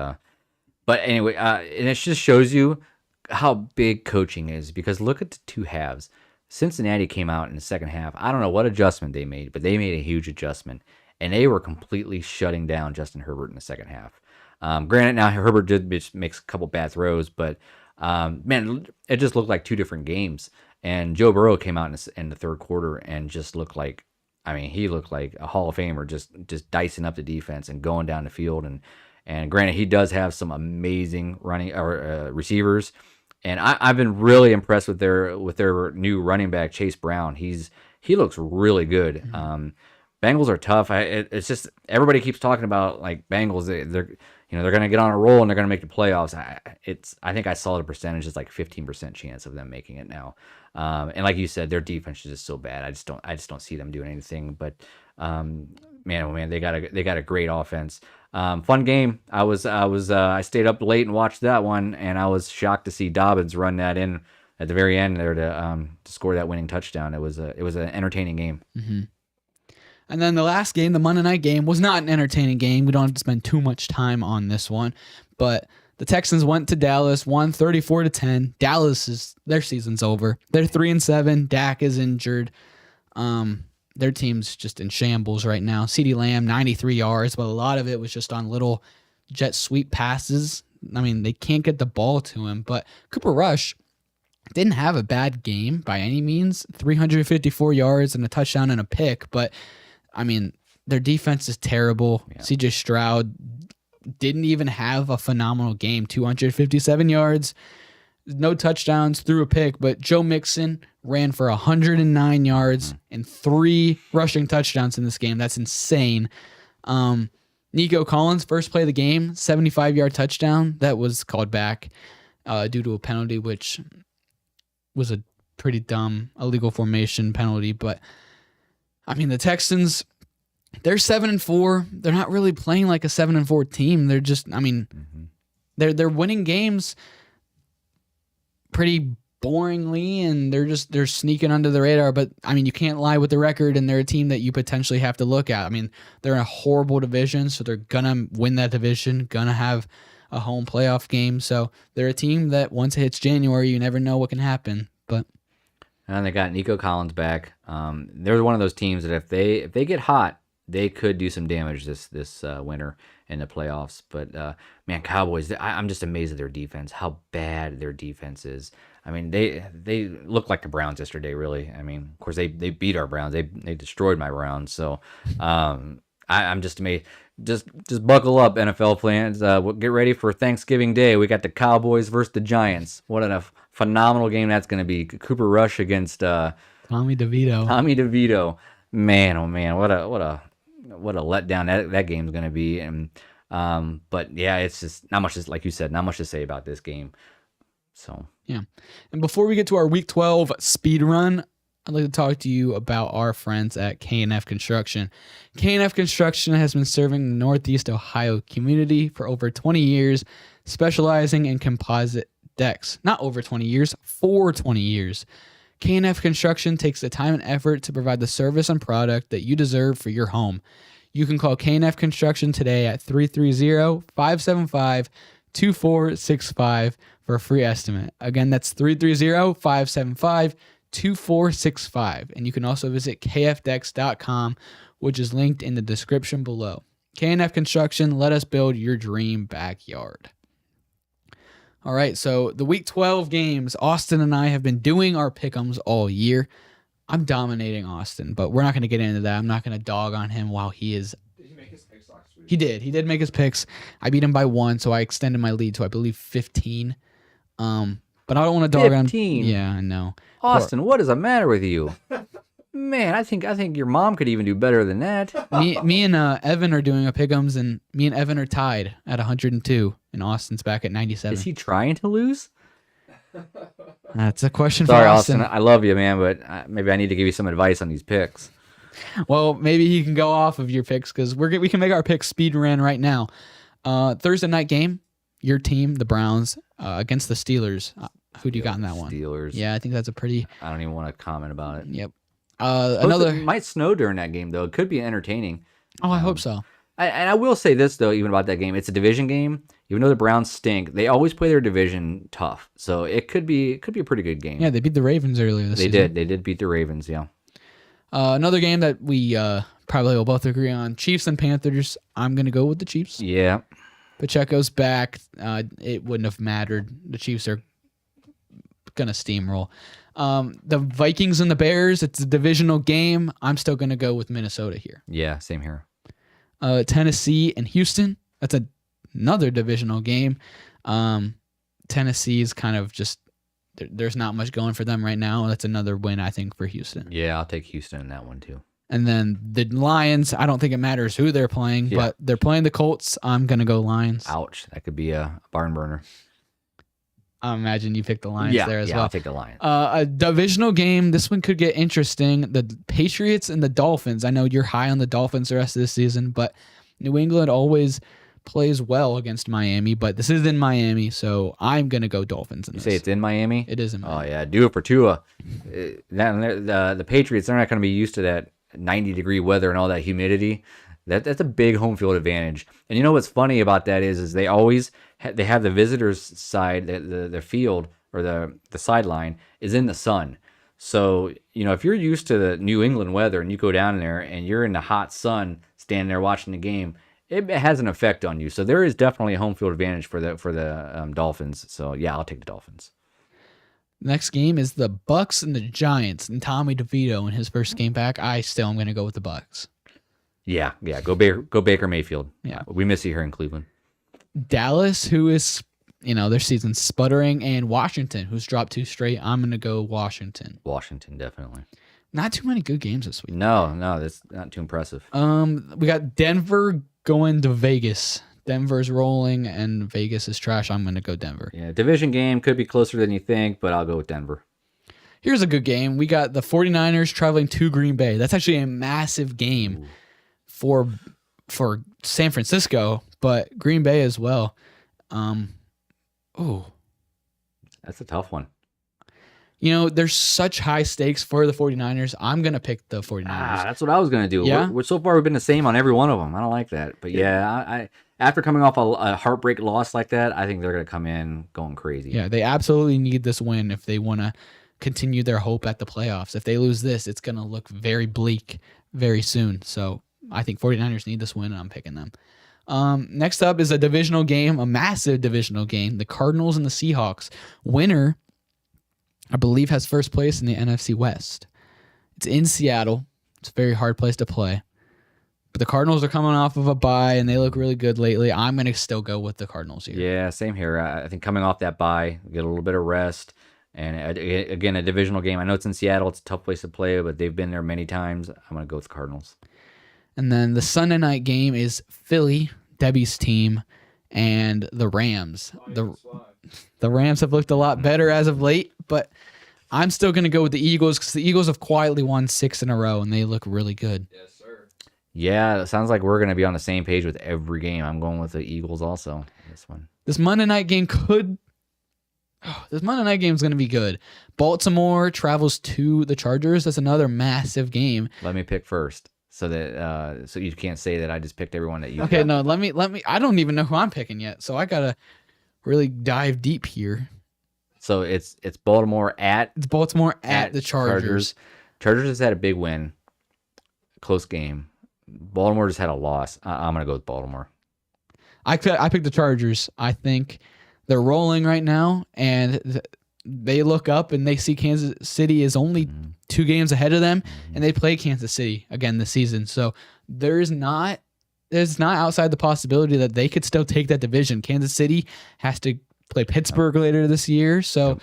anyway, and it just shows you how big coaching is, because look at the 2 halves. Cincinnati came out in the second half. I don't know what adjustment they made, but they made a huge adjustment, and they were completely shutting down Justin Herbert in the second half. Granted, now Herbert did makes a couple bad throws, but man, it just looked like 2 different games. And Joe Burrow came out in the third quarter and just looked like, I mean, he looked like a Hall of Famer, just dicing up the defense and going down the field. And granted, he does have some amazing running or receivers. And I've been really impressed with their new running back, Chase Brown. He looks really good. Mm-hmm. Bengals are tough. It's just everybody keeps talking about like Bengals. They're going to get on a roll and they're going to make the playoffs. I think I saw the percentage is like 15% chance of them making it now. And like you said, their defense is just so bad. I just don't see them doing anything. But man, oh man, they got a great offense. Fun game. I stayed up late and watched that one, and I was shocked to see Dobbins run that in at the very end there to score that winning touchdown. It was an entertaining game. Mm-hmm. And then the last game, the Monday night game, was not an entertaining game. We don't have to spend too much time on this one, but the Texans went to Dallas, won 34-10. Dallas their season's over. They're 3-7. Dak is injured. Their team's just in shambles right now. CeeDee Lamb, 93 yards, but a lot of it was just on little jet sweep passes. I mean, they can't get the ball to him, but Cooper Rush didn't have a bad game by any means. 354 yards and a touchdown and a pick, but I mean, their defense is terrible. Yeah. CJ Stroud didn't even have a phenomenal game. 257 yards, no touchdowns, threw a pick, but Joe Mixon ran for 109 yards and 3 rushing touchdowns in this game. That's insane. Nico Collins, first play of the game, 75-yard touchdown. That was called back due to a penalty, which was a pretty dumb illegal formation penalty. But I mean, the Texans, they're 7-4. They're not really playing like a 7-4 team. They're just, I mean, they're winning games pretty boringly, and they're sneaking under the radar. But I mean, you can't lie with the record, and they're a team that you potentially have to look at. I mean, they're in a horrible division, so they're gonna win that division, gonna have a home playoff game. So they're a team that once it hits January, you never know what can happen. But and they got Nico Collins back. They're one of those teams that if they get hot, they could do some damage this winter in the playoffs. But man, Cowboys, I'm just amazed at their defense, how bad their defense is. I mean, they look like the Browns yesterday, really. I mean, of course, they beat our Browns. They destroyed my Browns. So I'm just amazed. Just buckle up, NFL fans. Get ready for Thanksgiving Day. We got the Cowboys versus the Giants. What a phenomenal game that's going to be. Cooper Rush against Tommy DeVito. Tommy DeVito. Man, oh man, what a letdown that game's going to be. And but yeah, it's just not much. Like you said, not much to say about this game. So yeah. And before we get to our Week 12 speed run, I'd like to talk to you about our friends at K&F Construction. K&F Construction has been serving the Northeast Ohio community for over 20 years, specializing in composite decks. Not over 20 years, for 20 years. K&F Construction takes the time and effort to provide the service and product that you deserve for your home. You can call K&F Construction today at 330-575-2465 for a free estimate. Again, that's 330-575-2465. And you can also visit kfdex.com, which is linked in the description below. K&F Construction, let us build your dream backyard. All right, so the Week 12 games, Austin and I have been doing our pick'ems all year. I'm dominating Austin, but we're not going to get into that. I'm not going to dog on him while he is. Did he make his picks last week? He did. He did make his picks. I beat him by 1, so I extended my lead to, I believe, 15. But I don't want to dog on. 15? Yeah, I know. Austin, what is the matter with you? Man, I think your mom could even do better than that. Me and Evan are doing a pick'ems, and me and Evan are tied at 102, and Austin's back at 97. Is he trying to lose? That's a question Sorry, for Austin. I love you, man, but maybe I need to give you some advice on these picks. Well, maybe he can go off of your picks because we can make our picks speed run right now. Thursday night game, your team, the Browns, against the Steelers. Who do you got in that one? Steelers. Yeah, I think that's a pretty. I don't even want to comment about it. Yep. It might snow during that game, though. It could be entertaining. Oh, I hope so. And I will say this, though, even about that game. It's a division game. Even though the Browns stink, they always play their division tough. So it could be a pretty good game. Yeah, they beat the Ravens earlier this season. They did beat the Ravens, yeah. Another game that we probably will both agree on, Chiefs and Panthers. I'm going to go with the Chiefs. Yeah. Pacheco's back. It wouldn't have mattered. The Chiefs are going to steamroll. The Vikings and the Bears, it's a divisional game. I'm still going to go with Minnesota here. Yeah, same here. Tennessee and Houston, that's another divisional game. Tennessee is kind of just, there's not much going for them right now. That's another win, I think, for Houston. Yeah, I'll take Houston in that one, too. And then the Lions, I don't think it matters who they're playing, but they're playing the Colts. I'm going to go Lions. Ouch. That could be a barn burner. I imagine you picked the Lions there as well. I'll take the Lions. A divisional game. This one could get interesting. The Patriots and the Dolphins. I know you're high on the Dolphins the rest of this season, but New England always plays well against Miami. But this is in Miami, so I'm going to go Dolphins in this. You say it's in Miami? It is in Miami. Oh, yeah. Do it for Tua. The Patriots, they're not going to be used to that 90-degree weather and all that humidity. That's a big home field advantage. And you know what's funny about that is they always they have the visitors' side, the field or the sideline is in the sun. So, if you're used to the New England weather and you go down there and you're in the hot sun standing there watching the game, it has an effect on you. So there is definitely a home field advantage for the Dolphins. So, yeah, I'll take the Dolphins. Next game is the Bucks and the Giants, and Tommy DeVito in his first game back. I still am going to go with the Bucks. Yeah. Go Baker Mayfield. Yeah. We miss you here in Cleveland. Dallas, who is, their season's sputtering, and Washington, who's dropped 2 straight. I'm going to go Washington. Washington, definitely. Not too many good games this week. No, that's not too impressive. We got Denver going to Vegas. Denver's rolling, and Vegas is trash. I'm going to go Denver. Yeah, division game could be closer than you think, but I'll go with Denver. Here's a good game. We got the 49ers traveling to Green Bay. That's actually a massive game for San Francisco, but Green Bay as well. That's a tough one. There's such high stakes for the 49ers. I'm going to pick the 49ers. That's what I was going to do. Yeah? We're so far we've been the same on every one of them. I don't like that. But I after coming off a heartbreak loss like that, I think they're going to come in going crazy. Yeah, they absolutely need this win if they want to continue their hope at the playoffs. If they lose this, it's going to look very bleak very soon. So I think 49ers need this win, and I'm picking them. Next up is a divisional game, a massive divisional game. The Cardinals and the Seahawks. Winner, I believe, has first place in the NFC West. It's in Seattle. It's a very hard place to play. But the Cardinals are coming off of a bye, and they look really good lately. I'm going to still go with the Cardinals here. Yeah, same here. I think coming off that bye, get a little bit of rest. And again, a divisional game. I know it's in Seattle. It's a tough place to play, but they've been there many times. I'm going to go with the Cardinals. And then the Sunday night game is Philly, Debbie's team, and the Rams. The Rams have looked a lot better as of late, but I'm still going to go with the Eagles because the Eagles have quietly won 6 in a row, and they look really good. Yes, sir. Yeah, it sounds like we're going to be on the same page with every game. I'm going with the Eagles also. This one. This Monday night game is going to be good. Baltimore travels to the Chargers. That's another massive game. Let me pick first, so that so you can't say that I just picked everyone that you. Okay, got. no, let me. I don't even know who I'm picking yet, so I gotta really dive deep here. So it's Baltimore at the Chargers. Chargers has had a big win, close game. Baltimore just had a loss. I'm gonna go with Baltimore. I picked the Chargers. I think They're rolling right now, and they look up and they see Kansas City is only 2 games ahead of them, and they play Kansas City again this season. So there's not outside the possibility that they could still take that division. Kansas City has to play Pittsburgh later this year, so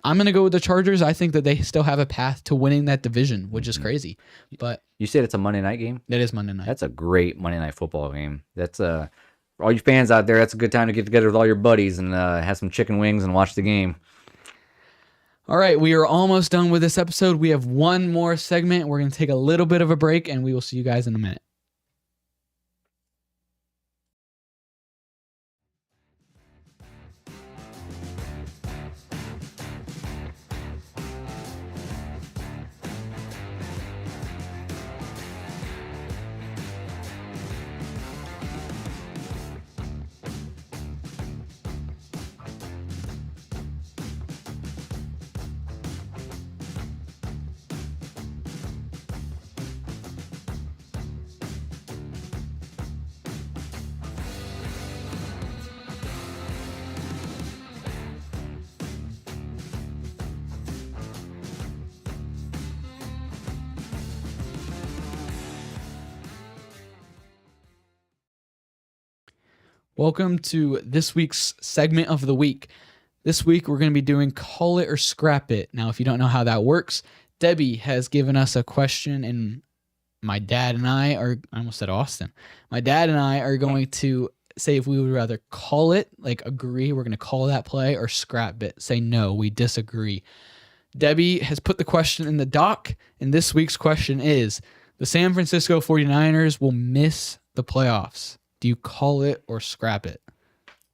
I'm going to go with the Chargers. I think that they still have a path to winning that division, which is crazy. But You said it's a Monday night game? it is Monday night. That's a great Monday Night Football game. That's for all you fans out there, that's a good time to get together with all your buddies and have some chicken wings and watch the game. All right, we are almost done with this episode. We have one more segment. We're going to take a little bit of a break, and we will see you guys in a minute. Welcome to this week's segment of the week. This week, we're going to be doing Call It or Scrap It. Now, if you don't know how that works, Debbie has given us a question, and my dad and I almost said Austin. My dad and I are going to say if we would rather call it, like agree, we're going to call that play, or scrap it, say no, we disagree. Debbie has put the question in the doc, and this week's question is, the San Francisco 49ers will miss the playoffs. Do you call it or scrap it?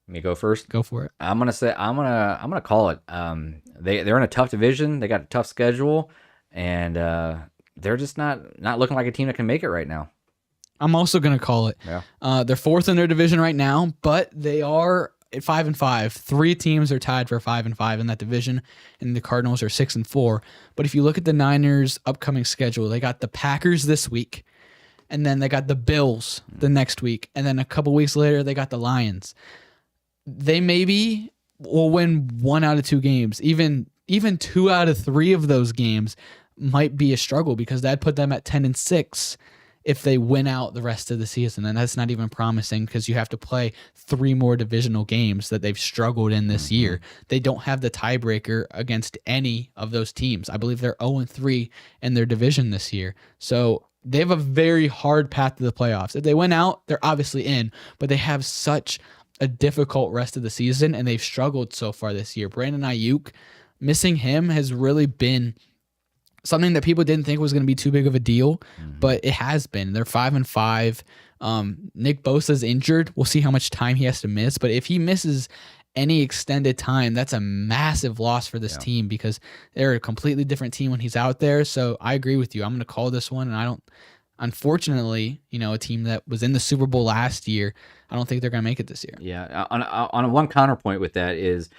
Let me go first. Go for it. I'm gonna call it. They're in a tough division. They got a tough schedule, and they're just not looking like a team that can make it right now. I'm also gonna call it. Yeah. They're 4th in their division right now, but they are at 5-5. 3 teams are tied for 5-5 in that division, and the Cardinals are 6-4. But if you look at the Niners' upcoming schedule, they got the Packers this week. And then they got the Bills the next week. And then a couple weeks later, they got the Lions. They maybe will win 1 out of 2 games. Even 2 out of 3 of those games might be a struggle because that'd put them at 10-6 if they win out the rest of the season. And that's not even promising because you have to play 3 more divisional games that they've struggled in this year. They don't have the tiebreaker against any of those teams. I believe they're 0-3 in their division this year. So they have a very hard path to the playoffs. If they win out, they're obviously in, but they have such a difficult rest of the season, and they've struggled so far this year. Brandon Ayuk, missing him has really been something that people didn't think was going to be too big of a deal, but it has been. They're 5-5. Nick Bosa's injured. We'll see how much time he has to miss, but if he misses any extended time, that's a massive loss for this team because they're a completely different team when he's out there. So I agree with you. I'm going to call this one, and unfortunately, a team that was in the Super Bowl last year, I don't think they're going to make it this year. Yeah. On one counterpoint with that is,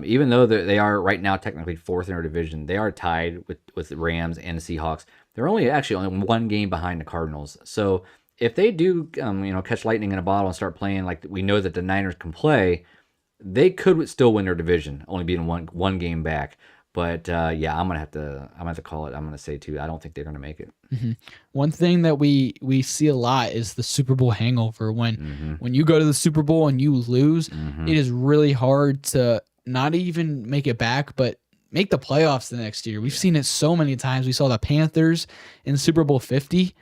even though they are right now technically 4th in their division, they are tied with the Rams and the Seahawks. They're only 1 game behind the Cardinals. So if they do, catch lightning in a bottle and start playing like we know that the Niners can play, they could still win their division, only being one game back. But I'm gonna have to call it. I'm gonna say too, I don't think they're gonna make it. Mm-hmm. One thing that we see a lot is the Super Bowl hangover. When you go to the Super Bowl and you lose, it is really hard to not even make it back, but make the playoffs the next year. We've seen it so many times. We saw the Panthers in Super Bowl 50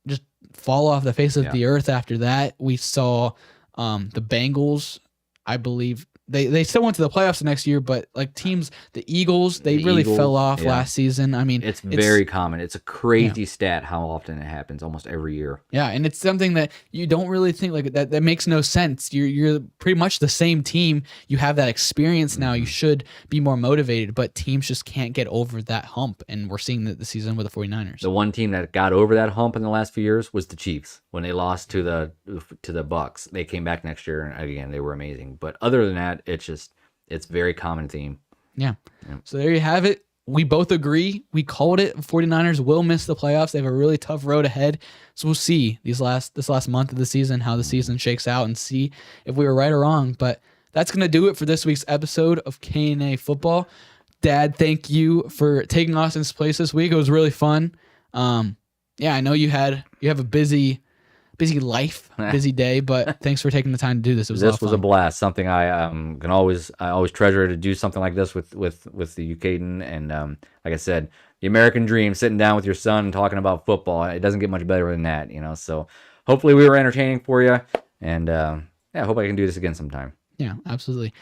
just fall off the face of the earth after that. We saw the Bengals, I believe, they still went to the playoffs the next year, but like teams, the Eagles, they really fell off last season. I mean, it's very common. It's a crazy stat how often it happens, almost every year. Yeah, and it's something that you don't really think like that. That makes no sense. You're pretty much the same team. You have that experience now. You should be more motivated, but teams just can't get over that hump, and we're seeing that the season with the 49ers. The one team that got over that hump in the last few years was the Chiefs. When they lost to the Bucks, they came back next year, and again, they were amazing. But other than that, it's very common theme. Yeah. So there you have it. We both agree. We called it. 49ers will miss the playoffs. They have a really tough road ahead. So we'll see this last month of the season, how the season shakes out, and see if we were right or wrong. But that's going to do it for this week's episode of K&A Football. Dad, thank you for taking Austin's place this week. It was really fun. I know you have a busy life, busy day, but thanks for taking the time to do this. It was This was a blast. Something I always treasure to do something like this with the Kadin, and like I said, the American dream, sitting down with your son and talking about football. It doesn't get much better than that, So hopefully we were entertaining for you, and I hope I can do this again sometime. Yeah, absolutely.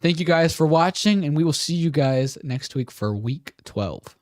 Thank you guys for watching, and we will see you guys next week for week 12.